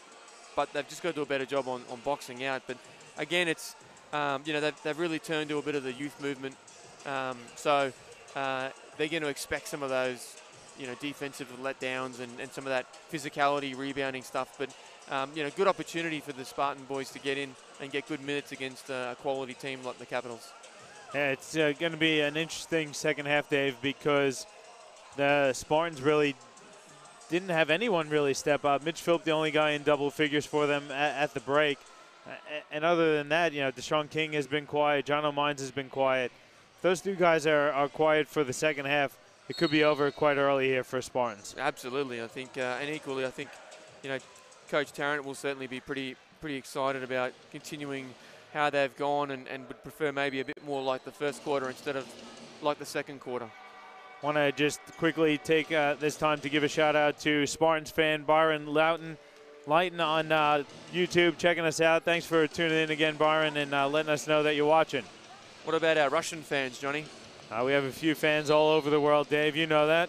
but they've just got to do a better job on boxing out. But again, it's they've really turned to a bit of the youth movement, so they're going to expect some of those defensive letdowns and some of that physicality, rebounding stuff. But, good opportunity for the Spartan boys to get in and get good minutes against a quality team like the Capitals. Yeah, it's going to be an interesting second half, Dave, because the Spartans really didn't have anyone really step up. Mitch Phillip, the only guy in double figures for them at the break. And other than that, Deshaun King has been quiet. John O'Mines has been quiet. If those two guys are quiet for the second half, it could be over quite early here for Spartans. Absolutely, I think, and equally, I think, Coach Tarrant will certainly be pretty excited about continuing how they've gone, and would prefer maybe a bit more like the first quarter instead of like the second quarter. Want to just quickly take this time to give a shout out to Spartans fan Byron Layton on YouTube, checking us out. Thanks for tuning in again, Byron, and letting us know that you're watching. What about our Russian fans, Johnny? We have a few fans all over the world, Dave. You know that.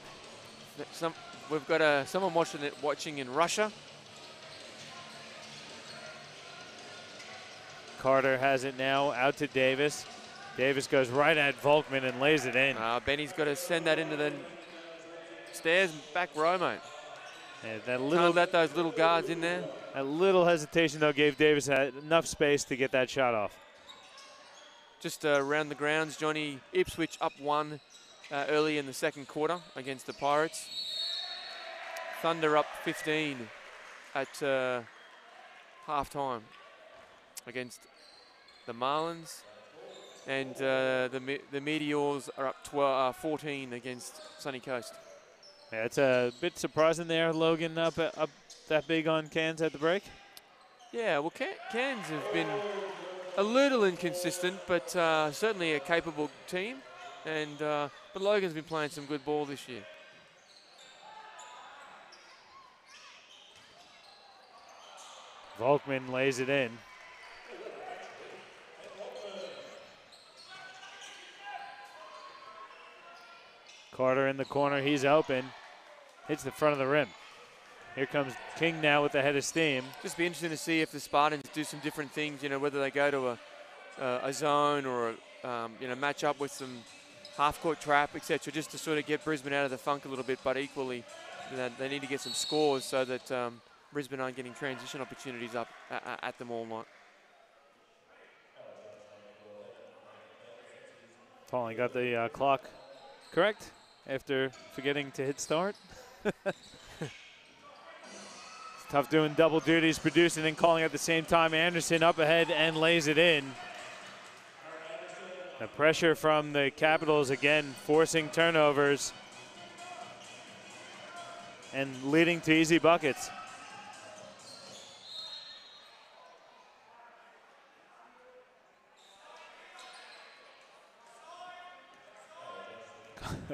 We've got someone watching in Russia. Carter has it now out to Davis. Davis goes right at Volkman and lays it in. Benny's got to send that into the stairs and back row, mate. Yeah, Can't let those little guards in there. A little hesitation, though, gave Davis enough space to get that shot off. Just around the grounds, Johnny, Ipswich up 1 early in the second quarter against the Pirates. Thunder up 15 at halftime against the Marlins. And the Meteors are up 14 against Sunny Coast. Yeah, it's a bit surprising there, Logan, up that big on Cairns at the break. Yeah, well, Cairns have been a little inconsistent, but certainly a capable team. And but Logan's been playing some good ball this year. Volkman lays it in. Carter in the corner, he's open. Hits the front of the rim. Here comes King now with the head of steam. Just be interesting to see if the Spartans do some different things, whether they go to a zone or match up with some half-court trap, etc., just to sort of get Brisbane out of the funk a little bit. But equally, they need to get some scores so that Brisbane aren't getting transition opportunities up at them all night. Finally got the clock correct after forgetting to hit start. It's tough doing double duties, producing and calling at the same time. Anderson up ahead and lays it in. The pressure from the Capitals again, forcing turnovers and leading to easy buckets.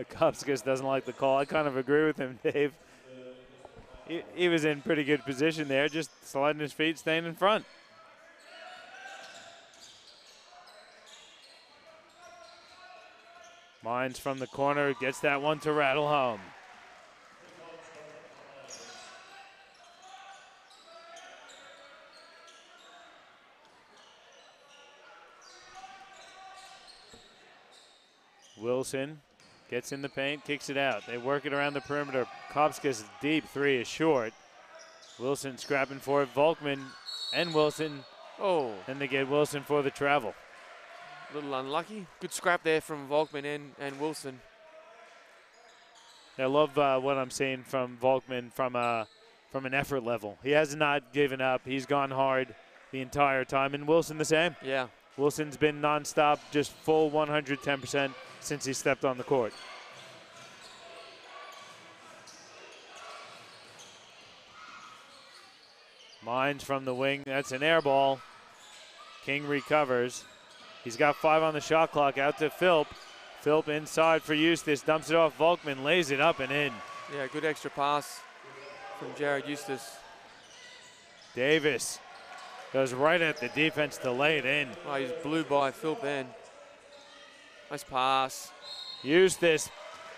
Kopskis doesn't like the call. I kind of agree with him, Dave. He was in pretty good position there, just sliding his feet, staying in front. Mines from the corner, gets that one to rattle home. Wilson Gets in the paint, kicks it out. They work it around the perimeter. Kopska's deep three is short. Wilson scrapping for it. Volkman and Wilson. Oh. And they get Wilson for the travel. A little unlucky. Good scrap there from Volkman and Wilson. I love what I'm seeing from Volkman from an effort level. He has not given up. He's gone hard the entire time. And Wilson the same. Yeah. Wilson's been nonstop, just full 110% since he stepped on the court. Mines from the wing. That's an air ball. King recovers. He's got 5 on the shot clock. Out to Philp. Philp inside for Eustace. Dumps it off. Volkman lays it up and in. Yeah, good extra pass from Jared Eustace. Davis goes right at the defense to lay it in. Oh, he's blew by Philp then. Nice pass. Eustace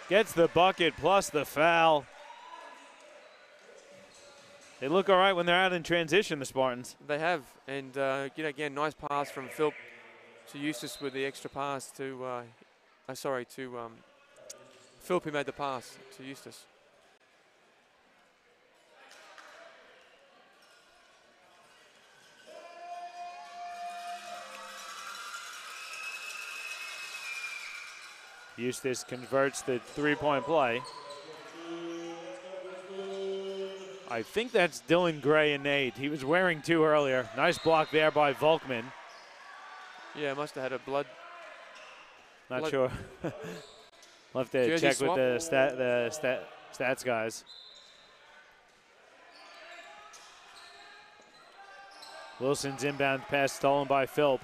gets the bucket plus the foul. They look all right when they're out in transition, the Spartans. They have. And, again, nice pass from Philp to Eustace with the extra pass to, Philp who made the pass to Eustace. Eustace converts the three-point play. I think that's Dylan Gray and Nate. He was wearing 2 earlier. Nice block there by Volkman. Yeah, must have had a blood. Not sure. We'll have to Jersey check swap. with the stats guys. Wilson's inbound pass stolen by Philp.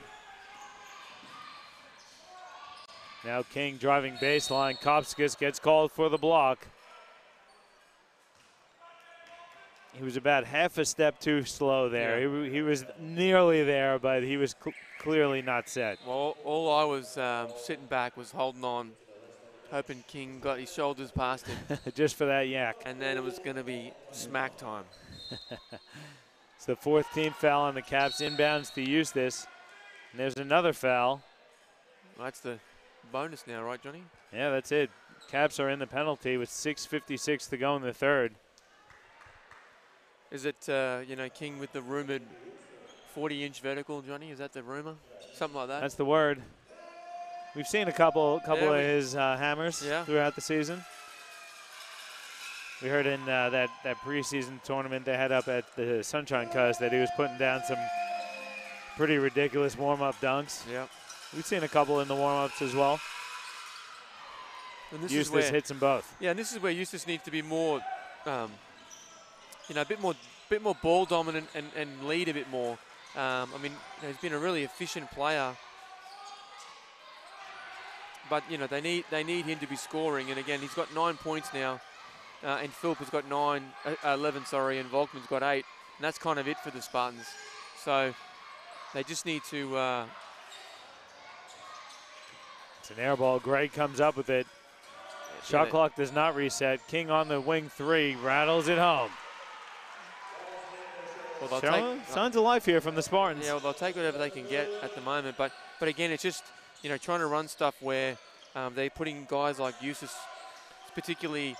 Now King driving baseline. Kopskis gets called for the block. He was about half a step too slow there. Yeah. He was nearly there, but he was clearly not set. Well, all I was sitting back was holding on, hoping King got his shoulders past him. Just for that yak. And then it was going to be smack time. It's the 4th team foul on the Caps. Inbounds to Eustace. And there's another foul. Well, that's the bonus now, right, Johnny? Yeah, that's it. Caps are in the penalty with 6:56 to go in the 3rd. Is it, King with the rumored 40-inch vertical, Johnny? Is that the rumor? Something like that? That's the word. We've seen a couple of his hammers throughout the season. We heard in that preseason tournament they had up at the Sunshine Coast that he was putting down some pretty ridiculous warm-up dunks. Yeah. We've seen a couple in the warm-ups as well. And this Eustace hits them both. Yeah, and this is where Eustace needs to be more, a bit more ball dominant and lead a bit more. He's been a really efficient player, but they need him to be scoring. And again, he's got 9 points now, and Philp has got 11, and Volkman's got 8, and that's kind of it for the Spartans. So they just need to. It's an air ball. Gray comes up with it. Shot clock does not reset. King on the wing 3, rattles it home. Well, they'll take signs of life here from the Spartans. Yeah, well, they'll take whatever they can get at the moment. But again, it's just, trying to run stuff where they're putting guys like Eustace, particularly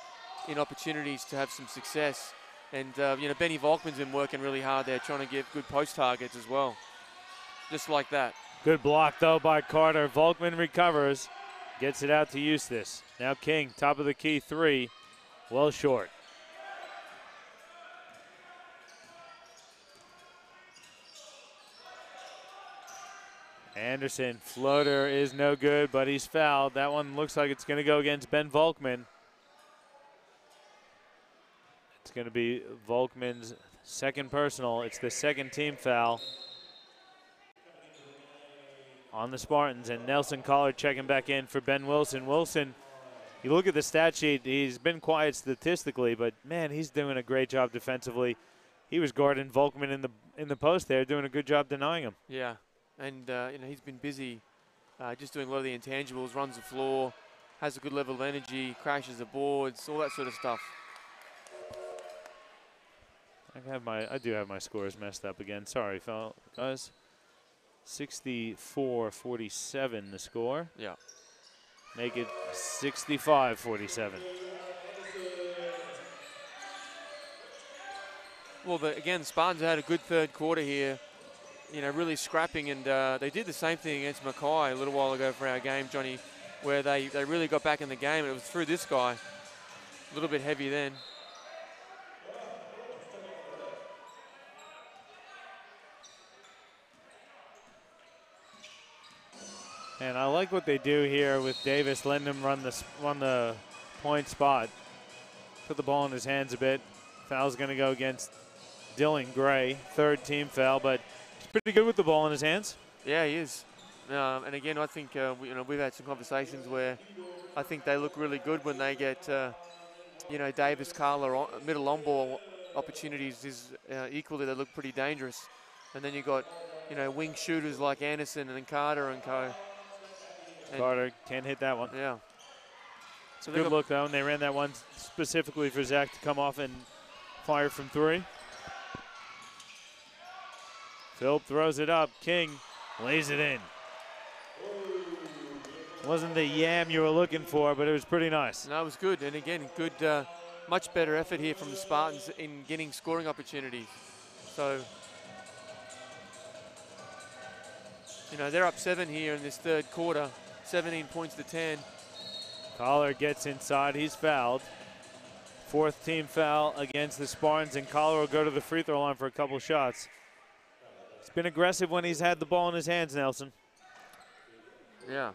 in opportunities to have some success. And, Benny Volkman's been working really hard there, trying to get good post targets as well. Just like that. Good block, though, by Carter. Volkman recovers, gets it out to Eustace. Now King, top of the key 3, well short. Anderson, floater is no good, but he's fouled. That one looks like it's going to go against Ben Volkman. It's going to be Volkman's second personal. It's the 2nd team foul on the Spartans, and Nelson Collard checking back in for Ben Wilson. Wilson, you look at the stat sheet, he's been quiet statistically, but man, he's doing a great job defensively. He was guarding Volkman in the post there, doing a good job denying him. Yeah, and he's been busy just doing a lot of the intangibles, runs the floor, has a good level of energy, crashes the boards, all that sort of stuff. I do have my scores messed up again. Sorry, guys. 64-47 the score. Yeah. make it 65-47. Well, again, Spartans had a good third quarter here, you know, really scrapping, and they did the same thing against Mackay a little while ago for our game, Johnny, where they really got back in the game, and it was through this guy. A little bit heavy then. And I like what they do here with Davis, letting him run the point spot. Put the ball in his hands a bit. Foul's going to go against Dylan Gray, third team foul, but he's pretty good with the ball in his hands. Yeah, he is. And again, I think we've had some conversations where I think they look really good when they get Davis, Carla, middle on ball opportunities. Is equally they look pretty dangerous. And then you got wing shooters like Anderson and Carter and co. And Carter can't hit that one. Yeah. So good look though, and they ran that one specifically for Zach to come off and fire from three. Philp throws it up. King lays it in. Wasn't the yam you were looking for, but it was pretty nice. No, it was good. And again, good, much better effort here from the Spartans in getting scoring opportunities. So, they're up 7 here in this third quarter, 17 points to 10. Collar gets inside. He's fouled. Fourth team foul against the Spartans, and Collar will go to the free throw line for a couple shots. He's been aggressive when he's had the ball in his hands, Nelson. Yeah.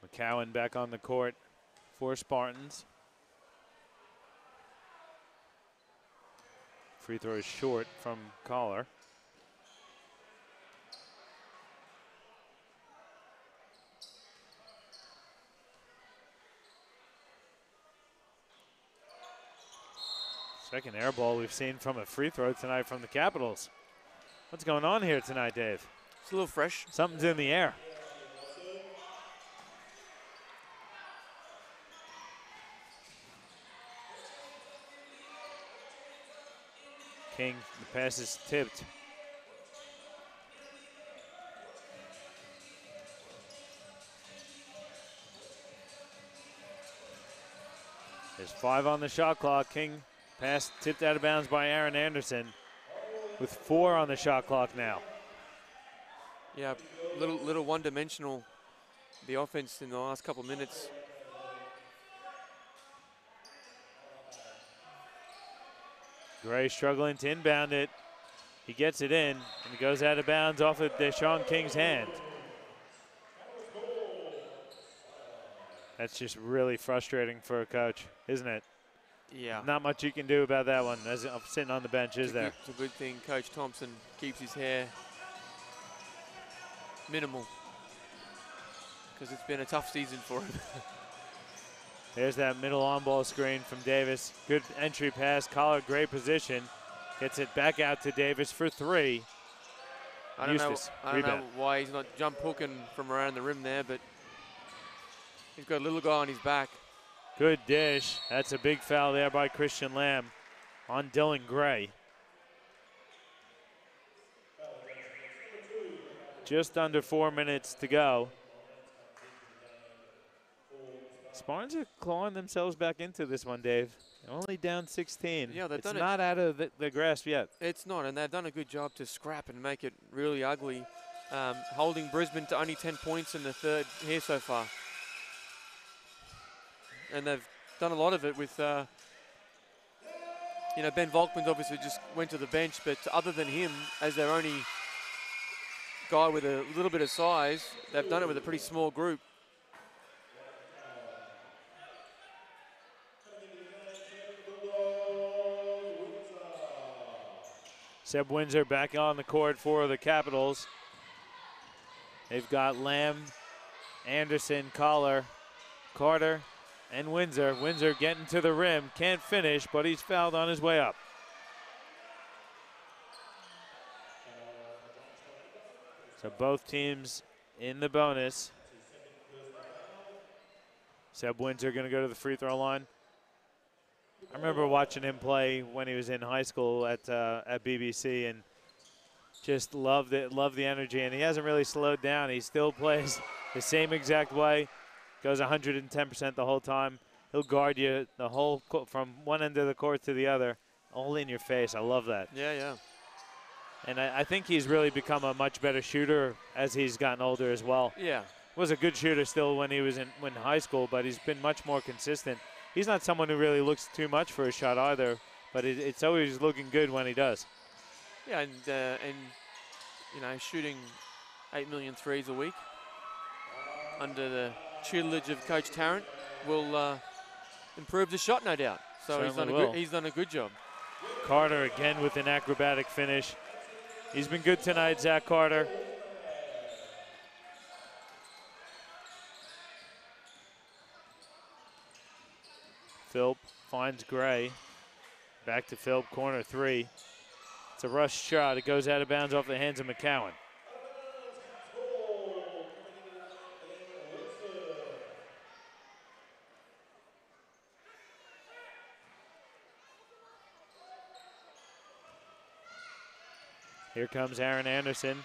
McCowan back on the court for Spartans. Free throw is short from Collar. Second air ball we've seen from a free throw tonight from the Capitals. What's going on here tonight, Dave? It's a little fresh. Something's in the air. King, the pass is tipped. There's 5 on the shot clock. King pass tipped out of bounds by Aaron Anderson with 4 on the shot clock now. Yeah, little one-dimensional, the offense in the last couple minutes. Gray struggling to inbound it. He gets it in, and it goes out of bounds off of Deshaun King's hand. That's just really frustrating for a coach, isn't it? Yeah. Not much you can do about that one as I'm sitting on the bench, is there? It's a good thing Coach Thompson keeps his hair minimal, because it's been a tough season for him. There's that middle on-ball screen from Davis. Good entry pass. Collar, great position. Gets it back out to Davis for 3. I don't know why he's not jump hooking from around the rim there, but he's got a little guy on his back. Good dish. That's a big foul there by Christian Lamb on Dylan Gray. Just under 4 minutes to go. Spartans are clawing themselves back into this one, Dave. They're only down 16. Yeah, it's not out of the grasp yet. It's not, and they've done a good job to scrap and make it really ugly, holding Brisbane to only 10 points in the third here so far. And they've done a lot of it with, Ben Volkman's obviously just went to the bench, but other than him, as their only guy with a little bit of size, they've done it with a pretty small group. Seb Windsor back on the court for the Capitals. They've got Lamb, Anderson, Collar, Carter, and Windsor. Windsor getting to the rim, can't finish, but he's fouled on his way up. So both teams in the bonus. Seb Windsor going to go to the free throw line. I remember watching him play when he was in high school at BBC, and just loved it, loved the energy. And he hasn't really slowed down. He still plays the same exact way, goes 110% the whole time. He'll guard you the whole from one end of the court to the other, all in your face. I love that. Yeah, yeah. And I think he's really become a much better shooter as he's gotten older as well. Yeah. Was a good shooter still when he was in high school, but he's been much more consistent. He's not someone who really looks too much for a shot either, but it's always looking good when he does. Yeah, and you know, shooting 8 million threes a week under the tutelage of Coach Tarrant will improve the shot, no doubt. So he's done a good job. Carter again with an acrobatic finish. He's been good tonight, Zach Carter. Philp finds Gray. Back to Philp, corner three. It's a rush shot. It goes out of bounds off the hands of McCowan. Here comes Aaron Anderson.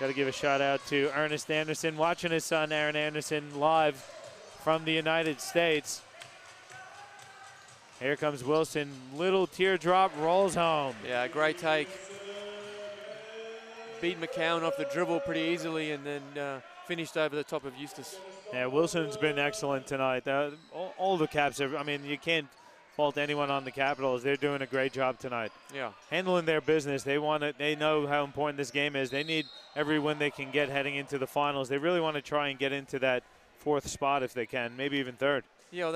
Got to give a shout out to Ernest Anderson, watching his son Aaron Anderson live from the United States. Here comes Wilson, little teardrop, rolls home. Yeah, great take. Beat McCowan off the dribble pretty easily and then finished over the top of Eustace. Yeah, Wilson's been excellent tonight. All the Caps, I mean, you can't fault anyone on the Capitals. They're doing a great job tonight. Yeah. Handling their business. They know how important this game is. They need every win they can get heading into the finals. They really want to try and get into that fourth spot if they can, maybe even third. Yeah,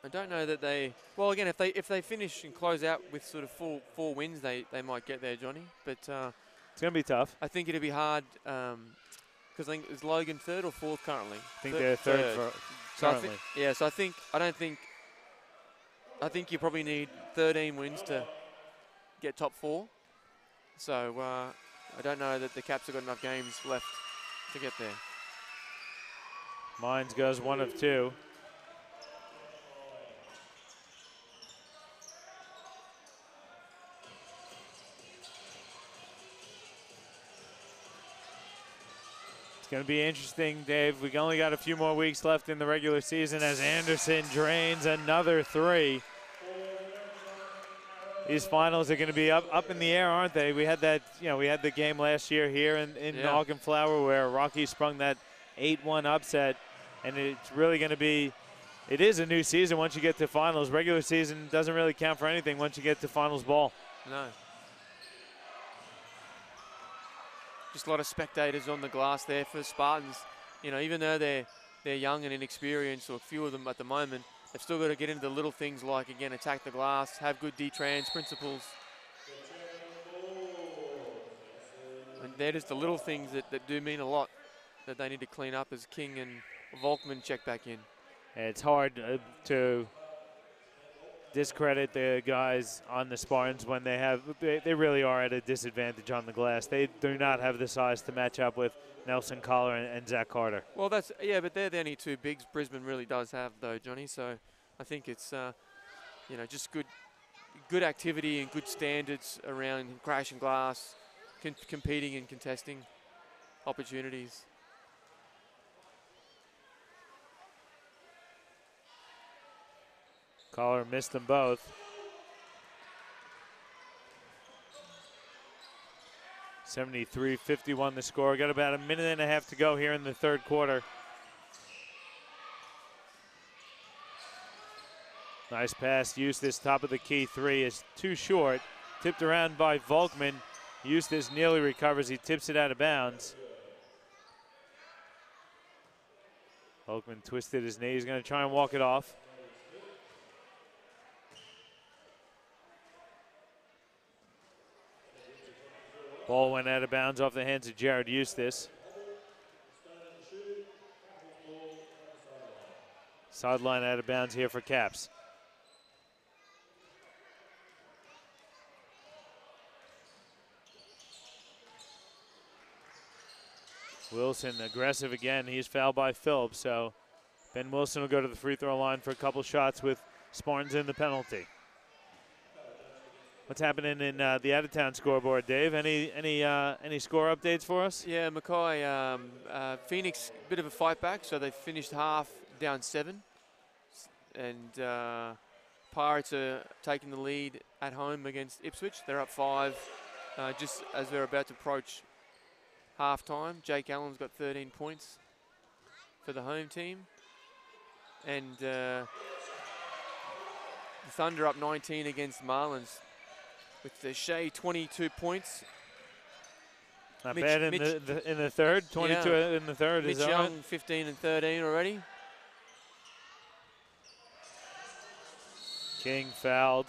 I don't know that they. Well, again, if they finish and close out with sort of four wins, they might get there, Johnny. But it's going to be tough. I think it'll be hard because I think is Logan third or fourth currently. I think they're third. Currently. So I think you probably need 13 wins to get top four. So I don't know that the Caps have got enough games left to get there. Mines goes 1 of 2. It's going to be interesting, Dave. We only got a few more weeks left in the regular season as Anderson drains another 3. These finals are going to be up in the air, aren't they? We had that, we had the game last year here in Ogden Flower where Rocky sprung that 8-1 upset, and it's really going to be. It is a new season once you get to finals. Regular season doesn't really count for anything once you get to finals ball. No. Just a lot of spectators on the glass there for the Spartans. Even though they're young and inexperienced, or a few of them at the moment, they've still got to get into the little things like, again, attack the glass, have good D-trans principles. And they're just the little things that do mean a lot that they need to clean up as King and Volkman check back in. It's hard to discredit the guys on the Spartans when they really are at a disadvantage on the glass. They do not have the size to match up with Nelson Collar and Zach Carter. Well, but they're the only two bigs Brisbane really does have, though, Johnny. So I think it's just good activity and good standards around crashing glass, competing and contesting opportunities. Collar missed them both. 73-51 the score. Got about a minute and a half to go here in the third quarter. Nice pass. Eustace, top of the key 3 is too short. Tipped around by Volkman. Eustace nearly recovers. He tips it out of bounds. Volkman twisted his knee. He's going to try and walk it off. Ball went out of bounds off the hands of Jared Eustace. Sideline out of bounds here for Caps. Wilson aggressive again. He's fouled by Phillips, so Ben Wilson will go to the free throw line for a couple shots with Spartans in the penalty. What's happening in the out-of-town scoreboard, Dave? Any score updates for us? Yeah, Mackay, Phoenix, bit of a fight back, so they finished half down 7. And Pirates are taking the lead at home against Ipswich. They're up 5 just as they're about to approach half-time. Jake Allen's got 13 points for the home team. And the Thunder up 19 against Marlins with the Shea 22 points. Not bad in the third. 22 in the third. Mitch Young 15 and 13 already. King fouled.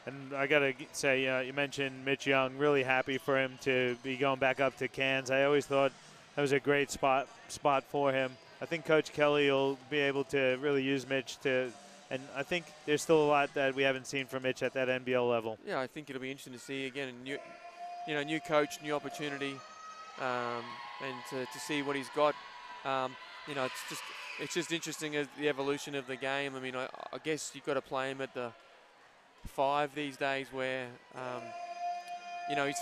And I got to say, you mentioned Mitch Young, really happy for him to be going back up to Cairns. I always thought that was a great spot for him. I think Coach Kelly will be able to really use Mitch to, and I think there's still a lot that we haven't seen from Mitch at that NBL level. Yeah, I think it'll be interesting to see again a new coach, new opportunity, and to see what he's got. It's just interesting as the evolution of the game. I mean, I guess you've got to play him at the 5 these days, where his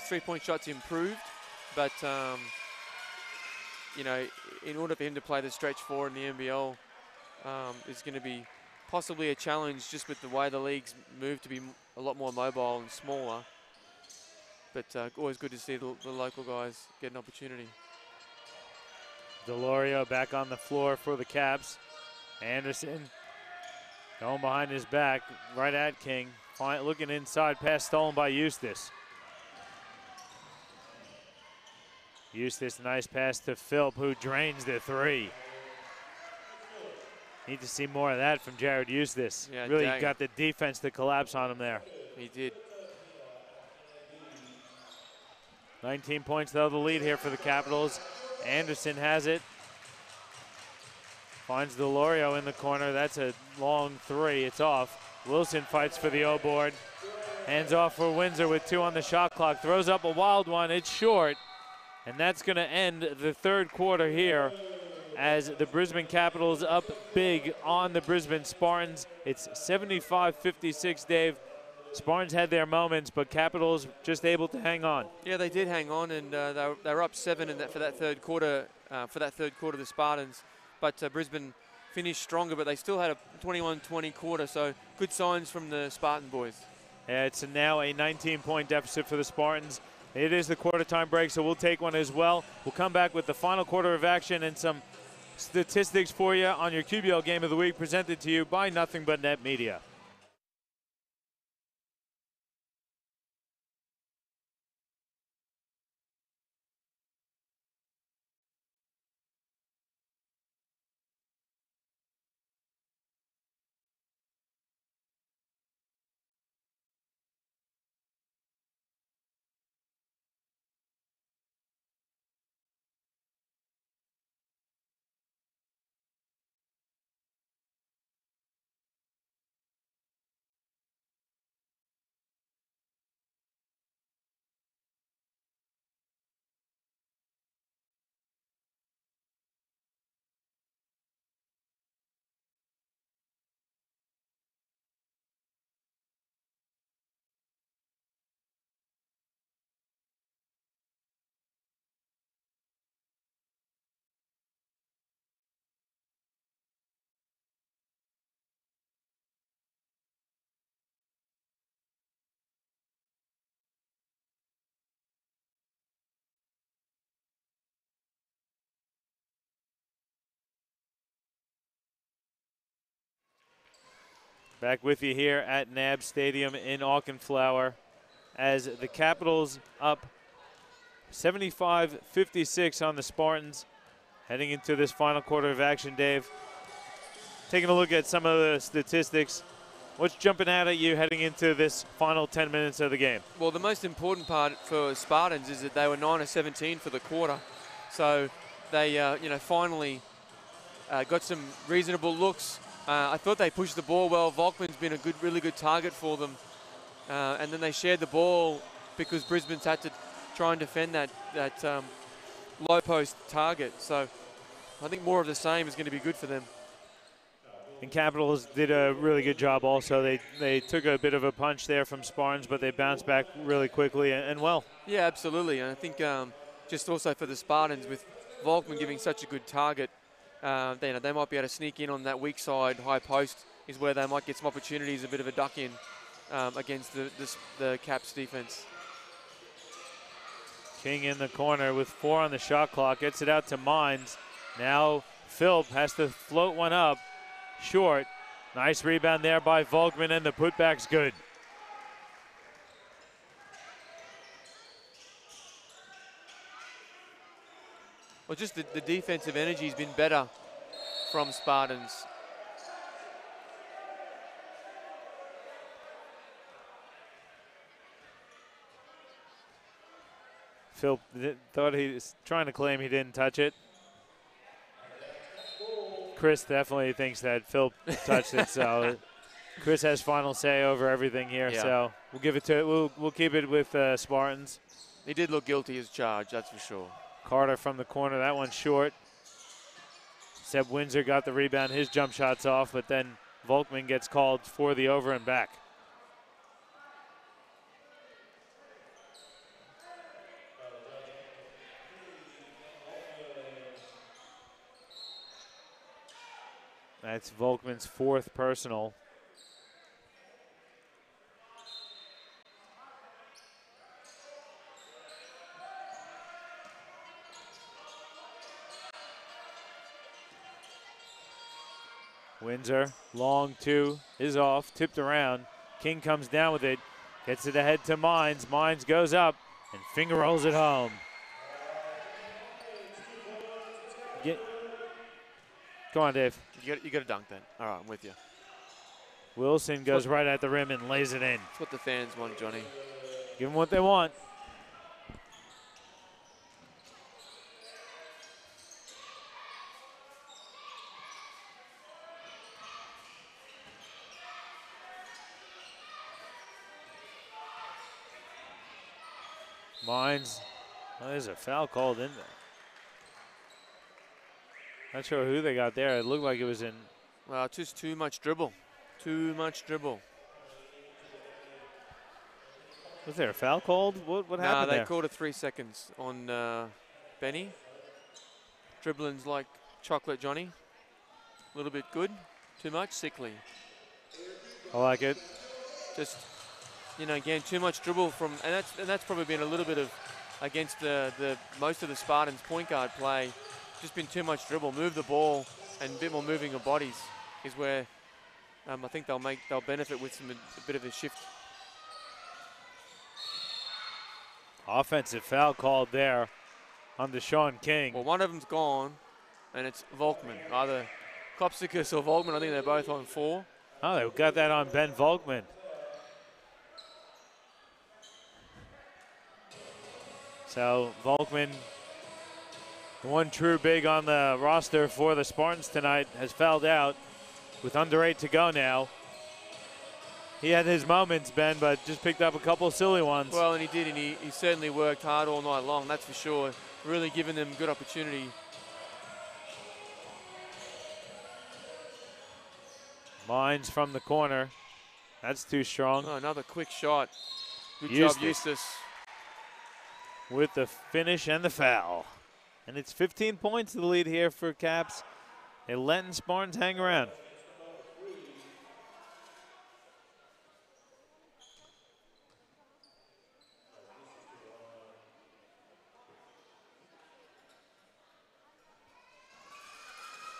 three-point shots improved, but in order for him to play the stretch 4 in the NBL, it's going to be possibly a challenge just with the way the league's moved to be a lot more mobile and smaller. But always good to see the local guys get an opportunity. Delorio back on the floor for the Caps. Anderson going behind his back, right at King. Looking inside, pass stolen by Eustace. Eustace, nice pass to Philp, who drains the 3. Need to see more of that from Jared Eustace. Yeah, really got the defense to collapse on him there. He did. 19 points, though, the lead here for the Capitals. Anderson has it. Finds Delorio in the corner. That's a long 3. It's off. Wilson fights for the O board. Hands off for Windsor with 2 on the shot clock. Throws up a wild one. It's short. And that's going to end the third quarter here as the Brisbane Capitals up big on the Brisbane Spartans. It's 75-56, Dave. Spartans had their moments, but Capitals just able to hang on. Yeah, they did hang on, and they were up 7 for that third quarter. The Spartans, but Brisbane finished stronger, but they still had a 21-20 quarter. So good signs from the Spartan boys. Yeah, it's now a 19-point deficit for the Spartans. It is the quarter time break, so we'll take one as well. We'll come back with the final quarter of action and some statistics for you on your QBL Game of the Week, presented to you by Nothing But Net Media. Back with you here at NAB Stadium in Auchenflower as the Capitals up 75-56 on the Spartans, heading into this final quarter of action, Dave. Taking a look at some of the statistics, what's jumping out at you heading into this final 10 minutes of the game? Well, the most important part for Spartans is that they were 9 of 17 for the quarter. So they, finally got some reasonable looks. I thought they pushed the ball well. Volkman's been a really good target for them. And then they shared the ball because Brisbane's had to try and defend that low post target. So I think more of the same is going to be good for them. And Capitals did a really good job also. They took a bit of a punch there from Spartans, but they bounced back really quickly and well. Yeah, absolutely. And I think just also for the Spartans, with Volkman giving such a good target, they might be able to sneak in on that weak side. High post is where they might get some opportunities, a bit of a duck in against the Caps defense. King in the corner with 4 on the shot clock, gets it out to Mines. Now Philp has to float one up, short. Nice rebound there by Volkman, and the putback's good. Well, just the defensive energy has been better from Spartans. Phil thought he was trying to claim he didn't touch it. Chris definitely thinks that Phil touched it, so Chris has final say over everything here. Yeah. So we'll give it to we'll keep it with Spartans. He did look guilty as charged, that's for sure. Carter from the corner, that one's short. Seb Windsor got the rebound, his jump shot's off, but then Volkman gets called for the over and back. That's Volkman's 4th personal. Windsor, long 2, is off, tipped around. King comes down with it, gets it ahead to Mines. Mines goes up and finger rolls it home. Go on, Dave. You got to dunk that. All right, I'm with you. Wilson goes right at the rim and lays it in. That's what the fans want, Johnny. Give them what they want. Mines. Oh, there's a foul called in there. Not sure who they got there. It looked like it was in. Well, just too much dribble. Too much dribble. Was there a foul called? What happened there? They called it 3 seconds on Benny. Dribbling's like chocolate, Johnny. A little bit good. Too much, sickly. I like it. Just, again, too much dribble from, and that's probably been a little bit of against the most of the Spartans' point guard play. Just been too much dribble. Move the ball and a bit more moving of bodies is where I think they'll benefit with a bit of a shift. Offensive foul called there on Deshaun King. Well, one of them's gone, and it's Volkman. Either Kopsikas or Volkman. I think they're both on 4. Oh, they got that on Ben Volkman. So Volkman, the one true big on the roster for the Spartans tonight, has fouled out with under 8 to go now. He had his moments, Ben, but just picked up a couple of silly ones. Well, and he did, and he certainly worked hard all night long, that's for sure. Really giving them good opportunity. Mines from the corner. That's too strong. Oh, another quick shot. Good job, Eustace. With the finish and the foul. And it's 15 points to the lead here for Caps. They're letting Spartans hang around.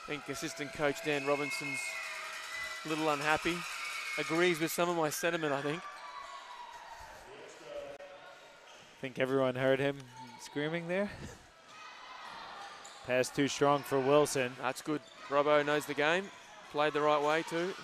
I think assistant coach Dan Robinson's a little unhappy. Agrees with some of my sentiment, I think. I think everyone heard him screaming there. Pass too strong for Wilson. That's good. Robbo knows the game. Played the right way too.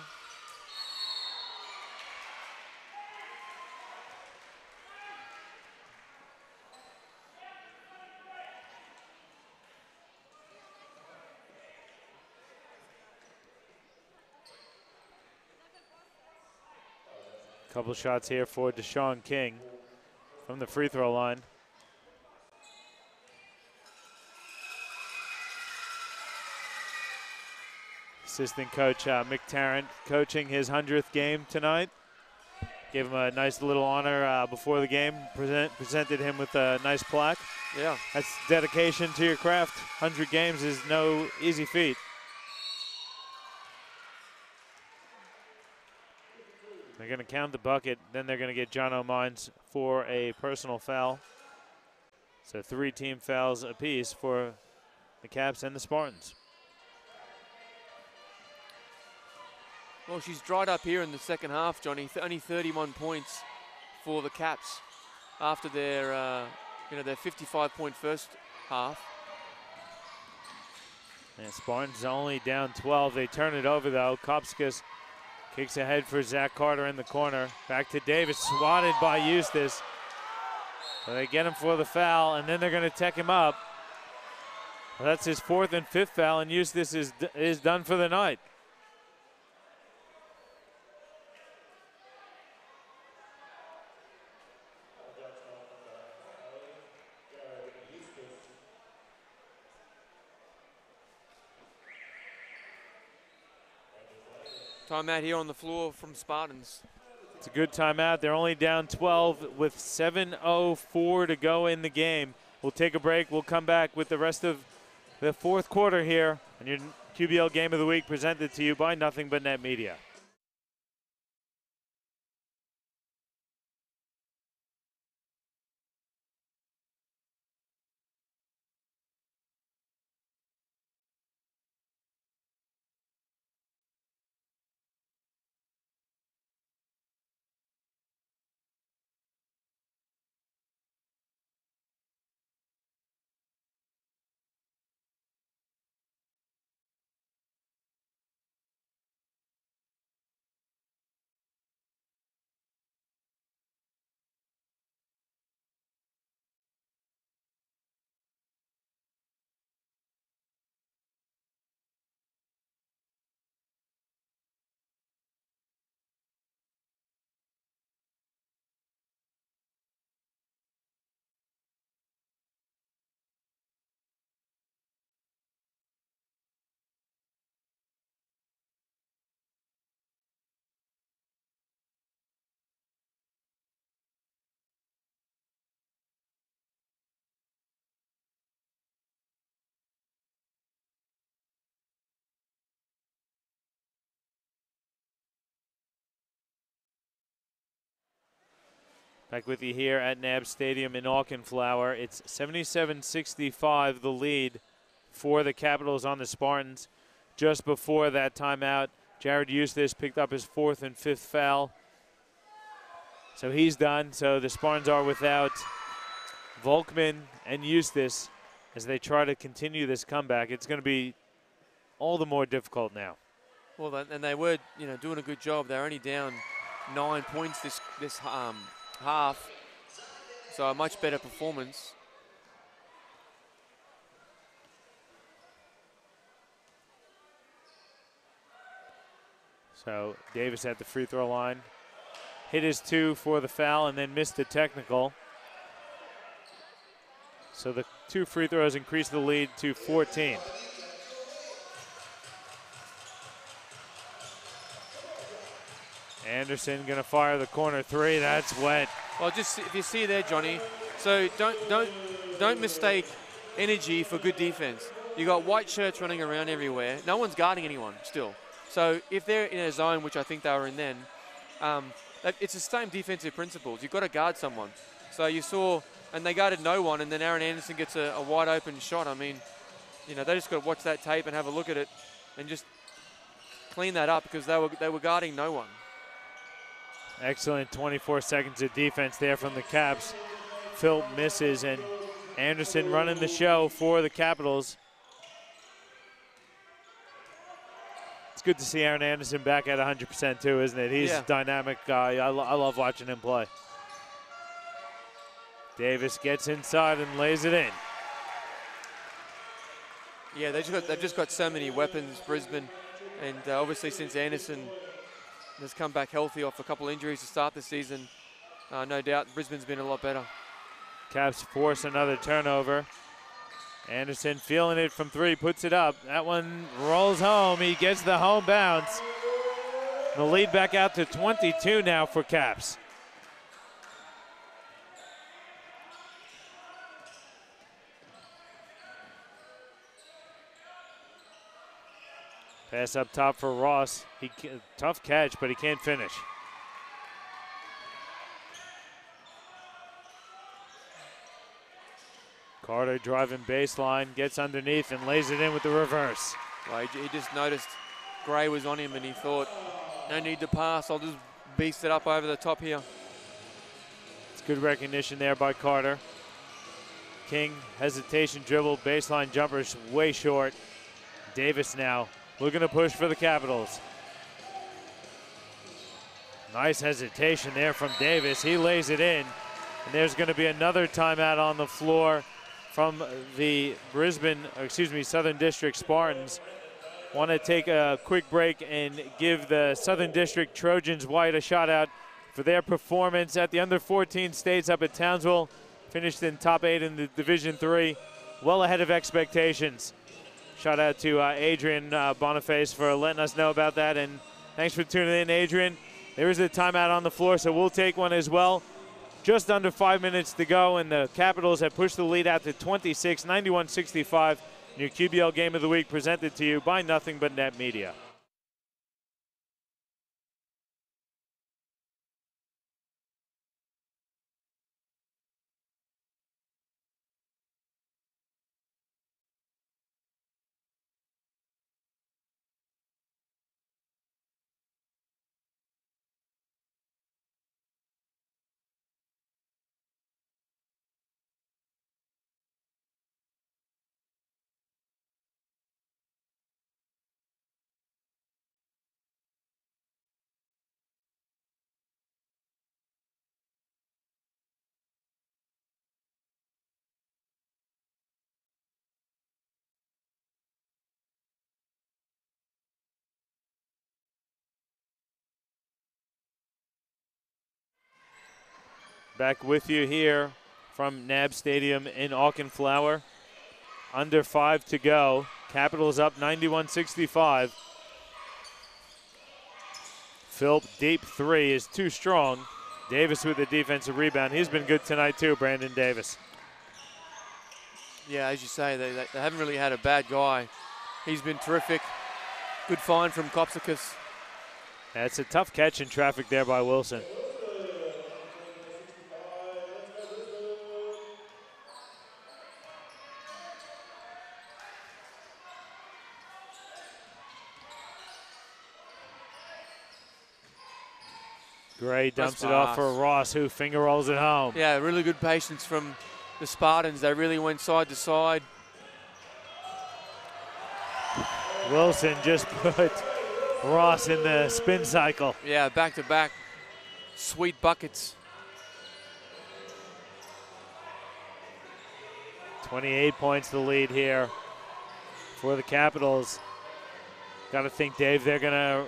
Couple shots here for Deshaun King from the free throw line. Assistant coach Mick Tarrant coaching his 100th game tonight. Gave him a nice little honor before the game. Presented him with a nice plaque. Yeah. That's dedication to your craft. 100 games is no easy feat. They're going to count the bucket, then they're going to get John O'Mines for a personal foul. So 3 team fouls apiece for the Caps and the Spartans. Well, she's dried up here in the second half, Johnny. Only 31 points for the Caps after their, their 55-point first half. And Spartans only down 12. They turn it over though. Kopskas kicks ahead for Zach Carter in the corner. Back to Davis, swatted by Eustace. So they get him for the foul, and then they're going to tech him up. Well, that's his 4th and 5th foul, and Eustace is done for the night. Timeout here on the floor from Spartans. It's a good timeout. They're only down 12 with 7:04 to go in the game. We'll take a break. We'll come back with the rest of the 4th quarter here on your QBL Game of the Week, presented to you by Nothing But Net Media. Back with you here at NAB Stadium in Auchenflower. It's 77-65, the lead for the Capitals on the Spartans. Just before that timeout, Jared Eustace picked up his 4th and 5th foul. So he's done. So the Spartans are without Volkman and Eustace as they try to continue this comeback. It's going to be all the more difficult now. Well, and they were, doing a good job. They're only down 9 points this half, so a much better performance. So Davis at the free throw line. Hit his 2 for the foul and then missed the technical. So the 2 free throws increase the lead to 14. Anderson going to fire the corner 3. That's wet. Well, just if you see there, Johnny. So don't mistake energy for good defense. You got white shirts running around everywhere. No one's guarding anyone still. So if they're in a zone, which I think they were in then, it's the same defensive principles. You've got to guard someone. So you saw, and they guarded no one, and then Aaron Anderson gets a wide open shot. I mean, they just got to watch that tape and have a look at it, and just clean that up because they were guarding no one. Excellent 24 seconds of defense there from the Caps. Phil misses, and Anderson running the show for the Capitals. It's good to see Aaron Anderson back at 100% too, isn't it? He's a dynamic guy. I love watching him play. Davis gets inside and lays it in. Yeah, they've just got so many weapons, Brisbane, and obviously since Anderson has come back healthy off a couple injuries to start the season, no doubt Brisbane's been a lot better. Caps force another turnover. Anderson feeling it from three, puts it up. That one rolls home. He gets the home bounce. The lead back out to 22 now for Caps. Pass up top for Ross. Tough catch, but he can't finish. Carter driving baseline, gets underneath and lays it in with the reverse. Well, he just noticed Gray was on him and he thought, no need to pass, I'll just beast it up over the top here. It's good recognition there by Carter. King, hesitation dribble, baseline jumpers way short. Davis now looking to push for the Capitals. Nice hesitation there from Davis. He lays it in. And there's going to be another timeout on the floor from the Southern District Spartans. Want to take a quick break and give the Southern District Trojans White a shout out for their performance at the under-14 states up at Townsville. Finished in top 8 in the Division III, well ahead of expectations. Shout out to Adrian Boniface for letting us know about that, and thanks for tuning in, Adrian. There is a timeout on the floor, so we'll take one as well. Just under 5 minutes to go, and the Capitals have pushed the lead out to 26, 91-65. Your QBL Game of the Week presented to you by Nothing But Net Media. Back with you here from NAB Stadium in Auchenflower. Under 5 to go. Capitals up 91-65. Philp, deep three is too strong. Davis with the defensive rebound. He's been good tonight too, Brandon Davis. Yeah, as you say, they haven't really had a bad guy. He's been terrific. Good find from Kopsakis. That's a tough catch in traffic there by Wilson. Gray dumps it off for Ross, who finger rolls it home. Yeah, really good patience from the Spartans. They really went side to side. Wilson just put Ross in the spin cycle. Yeah, back-to-back sweet buckets. 28 points the lead here for the Capitals. Got to think, Dave, they're going to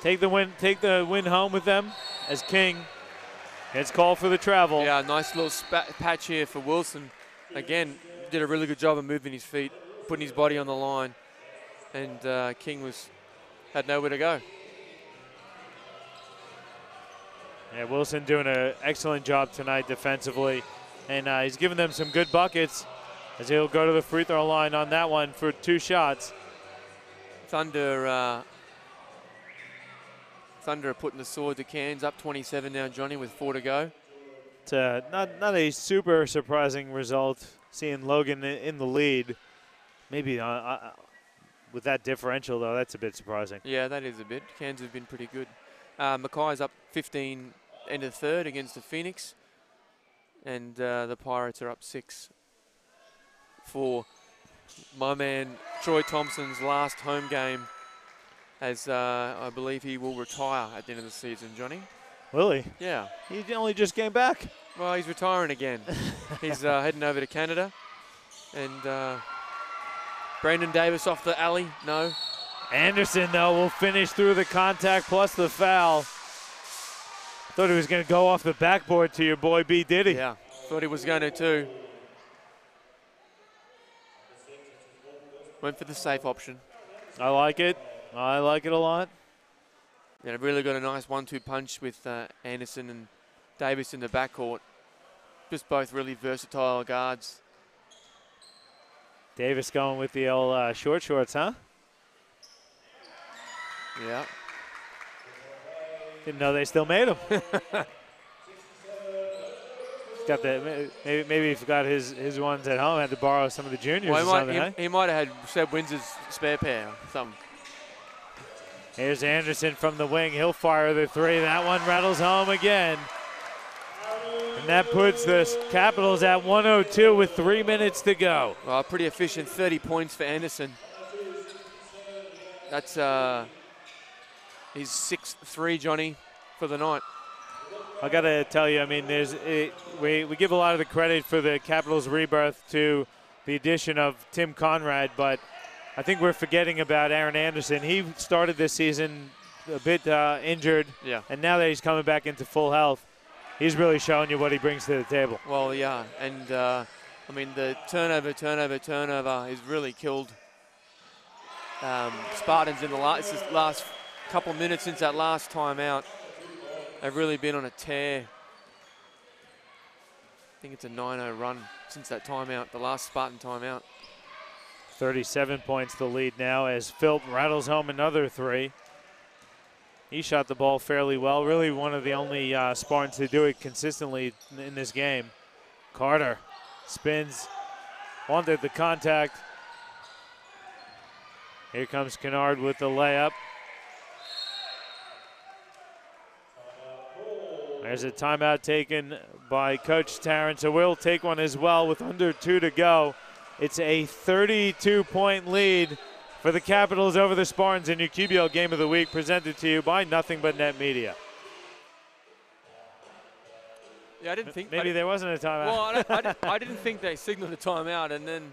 take the win home with them as King gets called for the travel. Yeah, nice little patch here for Wilson. Again, did a really good job of moving his feet, putting his body on the line, and King had nowhere to go. Yeah, Wilson doing an excellent job tonight defensively, and he's giving them some good buckets as he'll go to the free throw line on that one for 2 shots. Thunder putting the sword to Cairns, up 27 now, Johnny, with 4 to go. It's not a super surprising result, seeing Logan in the lead. Maybe with that differential, though, that's a bit surprising. Yeah, that is a bit. Cairns have been pretty good. Mackay's up 15 end of third against the Phoenix, and the Pirates are up 6 for my man Troy Thompson's last home game, as I believe he will retire at the end of the season, Johnny. Will he? Yeah. He only just came back. Well, he's retiring again. He's heading over to Canada. And Brandon Davis off the alley, no. Anderson, though, will finish through the contact plus the foul. Thought he was going to go off the backboard to your boy B. Diddy. Yeah, thought he was going to too. Went for the safe option. I like it. I like it a lot. Yeah, really got a nice 1-2 punch with Anderson and Davis in the backcourt. Just both really versatile guards. Davis going with the old short shorts, huh? Yeah. Didn't know they still made them. Got the maybe he forgot his ones at home. Had to borrow some of the juniors. Well, he might have had Seb Windsor's spare pair or something. Here's Anderson from the wing. He'll fire the three. That one rattles home again. And that puts the Capitals at 102 with 3 minutes to go. Well, pretty efficient 30 points for Anderson. That's his 6th-3, Johnny, for the night. I got to tell you, I mean, we give a lot of the credit for the Capitals' rebirth to the addition of Tim Conrad, but I think we're forgetting about Aaron Anderson. He started this season a bit injured, yeah, and now that he's coming back into full health, he's really showing you what he brings to the table. Well, yeah, and I mean, the turnover has really killed Spartans in the last couple minutes since that last timeout. They've really been on a tear. I think it's a 9-0 run since that timeout, the last Spartan timeout. 37 points the lead now as Philp rattles home another three. He shot the ball fairly well. Really one of the only Spartans to do it consistently in this game. Carter spins, wanted the contact. Here comes Kennard with the layup. There's a timeout taken by Coach Tarrant, so we'll take one as well with under 2 to go. It's a 32-point lead for the Capitals over the Spartans in your QBL Game of the Week, presented to you by Nothing But Net Media. Yeah, I didn't think... Maybe there wasn't a timeout. Well, I didn't think they signaled a timeout, and then...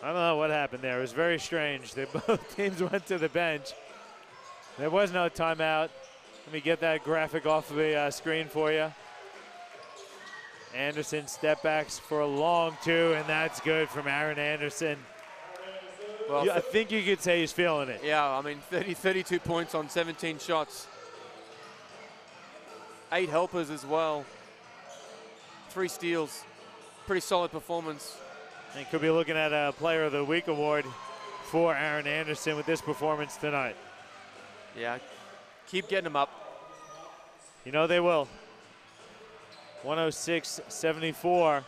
I don't know what happened there. It was very strange. Both teams went to the bench. There was no timeout. Let me get that graphic off of the screen for you. Anderson step backs for a long two, and that's good from Aaron Anderson. Well, I think you could say he's feeling it. Yeah, I mean, 32 points on 17 shots. 8 helpers as well. 3 steals. Pretty solid performance. And could be looking at a Player of the Week award for Aaron Anderson with this performance tonight. Yeah, keep getting them up. You know they will. 106-74.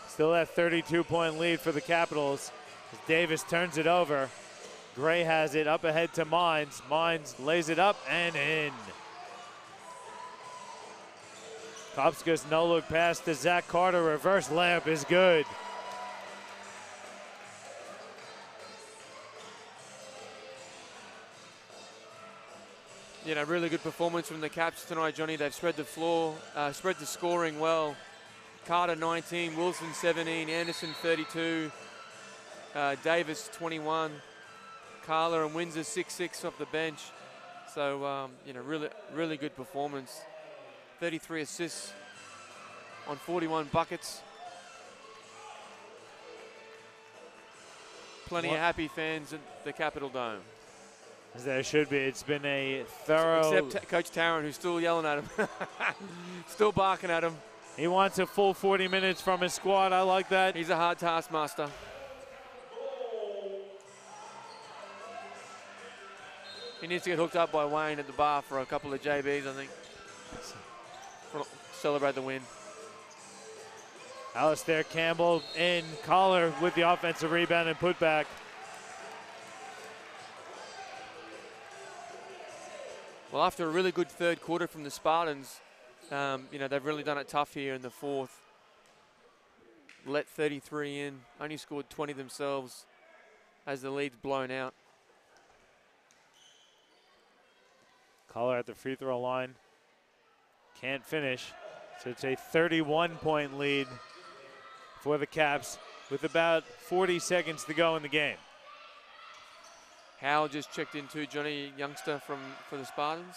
Still that 32-point lead for the Capitals. As Davis turns it over. Gray has it up ahead to Mines. Mines lays it up and in. Kopska's no-look pass to Zach Carter. Reverse layup is good. You know, really good performance from the Caps tonight, Johnny. They've spread the floor, spread the scoring well. Carter 19, Wilson 17, Anderson 32, Davis 21, Carla and Windsor 6-6 off the bench. So, you know, really good performance. 33 assists on 41 buckets. Plenty of happy fans at the Capitol Dome. As there should be. It's been a thorough... Except Coach Tarrant, who's still yelling at him. Still barking at him. He wants a full 40 minutes from his squad. I like that. He's a hard taskmaster. He needs to get hooked up by Wayne at the bar for a couple of JBs, I think. Celebrate the win. Alistair Campbell in. Collar with the offensive rebound and putback. Well, after a really good third quarter from the Spartans, you know, they've really done it tough here in the fourth. Let 33 in, only scored 20 themselves as the lead's blown out. Collar at the free throw line. Can't finish. So it's a 31-point lead for the Caps with about 40 seconds to go in the game. Howell just checked in too, Johnny, youngster for the Spartans.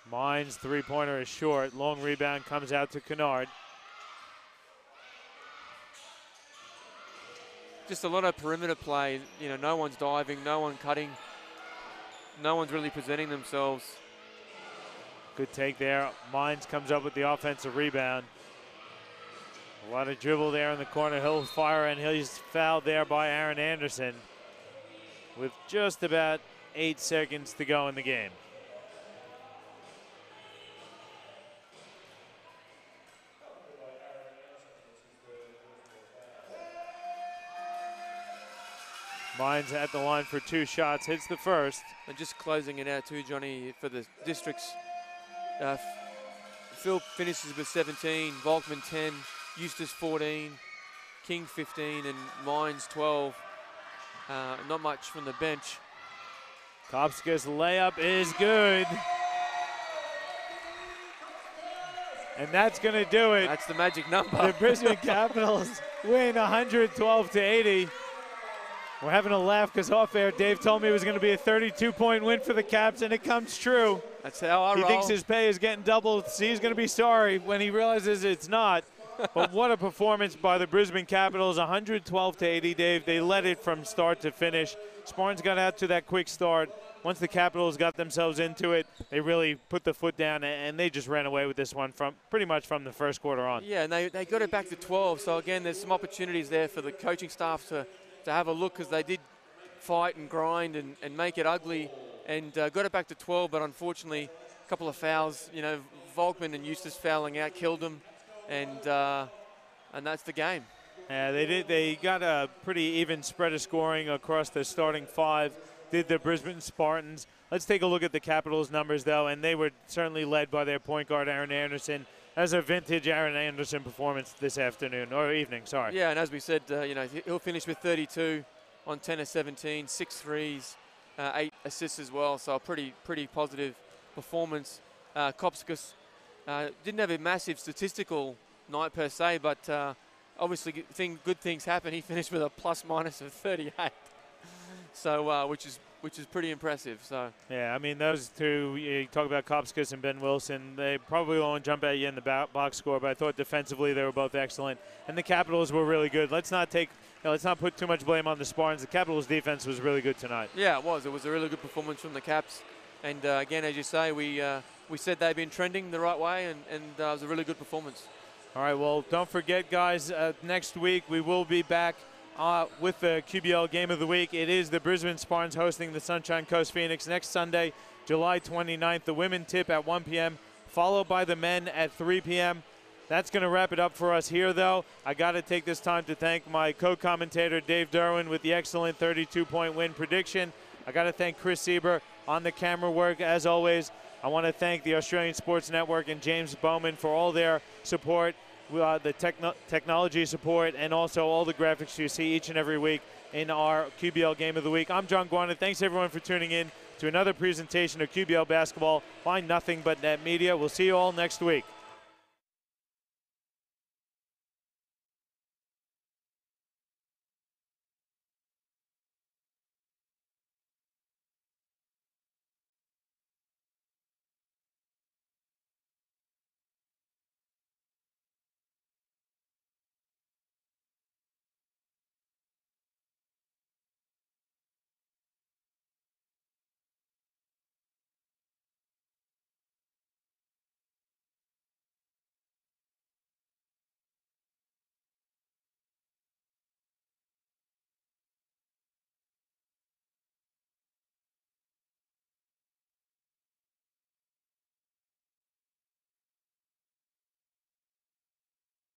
Mines three-pointer is short. Long rebound comes out to Kennard. Just a lot of perimeter play. You know, no one's diving, no one cutting, no one's really presenting themselves. Good take there. Mines comes up with the offensive rebound. A lot of dribble there in the corner. He'll fire, and he's fouled there by Aaron Anderson with just about 8 seconds to go in the game. Mines at the line for 2 shots, hits the first. And just closing it out too, Johnny, for the districts. Phil finishes with 17, Volkman 10, Eustace 14, King 15, and Mines 12. Not much from the bench. Kopska's layup is good. And that's going to do it. That's the magic number. The Brisbane Capitals win 112-80. We're having a laugh because off air, Dave told me it was going to be a 32-point win for the Caps, and it comes true. That's how I roll. He thinks his pay is getting doubled. So he's going to be sorry when he realizes it's not. But what a performance by the Brisbane Capitals, 112-80, Dave. They led it from start to finish. Spartans got out to that quick start. Once the Capitals got themselves into it, they really put the foot down, and they just ran away with this one from pretty much from the first quarter on. Yeah, and they got it back to 12. So, again, there's some opportunities there for the coaching staff to have a look, because they did fight and grind and make it ugly, and got it back to 12, but unfortunately a couple of fouls, you know, Volkman and Eustace fouling out killed them, and that's the game. Yeah, they did. They got a pretty even spread of scoring across the starting 5, did the Brisbane Spartans. Let's take a look at the Capitals numbers, though, and they were certainly led by their point guard, Aaron Anderson. As a vintage Aaron Anderson performance this afternoon, or evening, sorry. Yeah, and as we said, you know, he'll finish with 32 on 10 of 17, 6 threes, 8 assists as well, so a pretty positive performance. Kopskas didn't have a massive statistical night per se, but obviously good things happen. He finished with a plus-minus of 38, so which is pretty impressive. So yeah, I mean, those two, you talk about Kopskas and Ben Wilson, they probably won't jump at you in the box score, but I thought defensively they were both excellent, and the Capitals were really good. Let's not put too much blame on the Spartans. The Capitals defense was really good tonight. Yeah, it was a really good performance from the Caps, and again, as you say, we said they've been trending the right way, and it was a really good performance. All right, well, don't forget, guys, next week we will be back with the QBL Game of the Week. It is the Brisbane Spartans hosting the Sunshine Coast Phoenix next Sunday, July 29th. The women tip at 1 p.m., followed by the men at 3 p.m. That's going to wrap it up for us here, though. I got to take this time to thank my co-commentator, Dave Derwin, with the excellent 32-point win prediction. I got to thank Chris Sieber on the camera work, as always. I want to thank the Australian Sports Network and James Bowman for all their support, the technology support, and also all the graphics you see each and every week in our QBL Game of the Week. I'm John Guana. Thanks, everyone, for tuning in to another presentation of QBL Basketball by Nothing But Net Media. We'll see you all next week.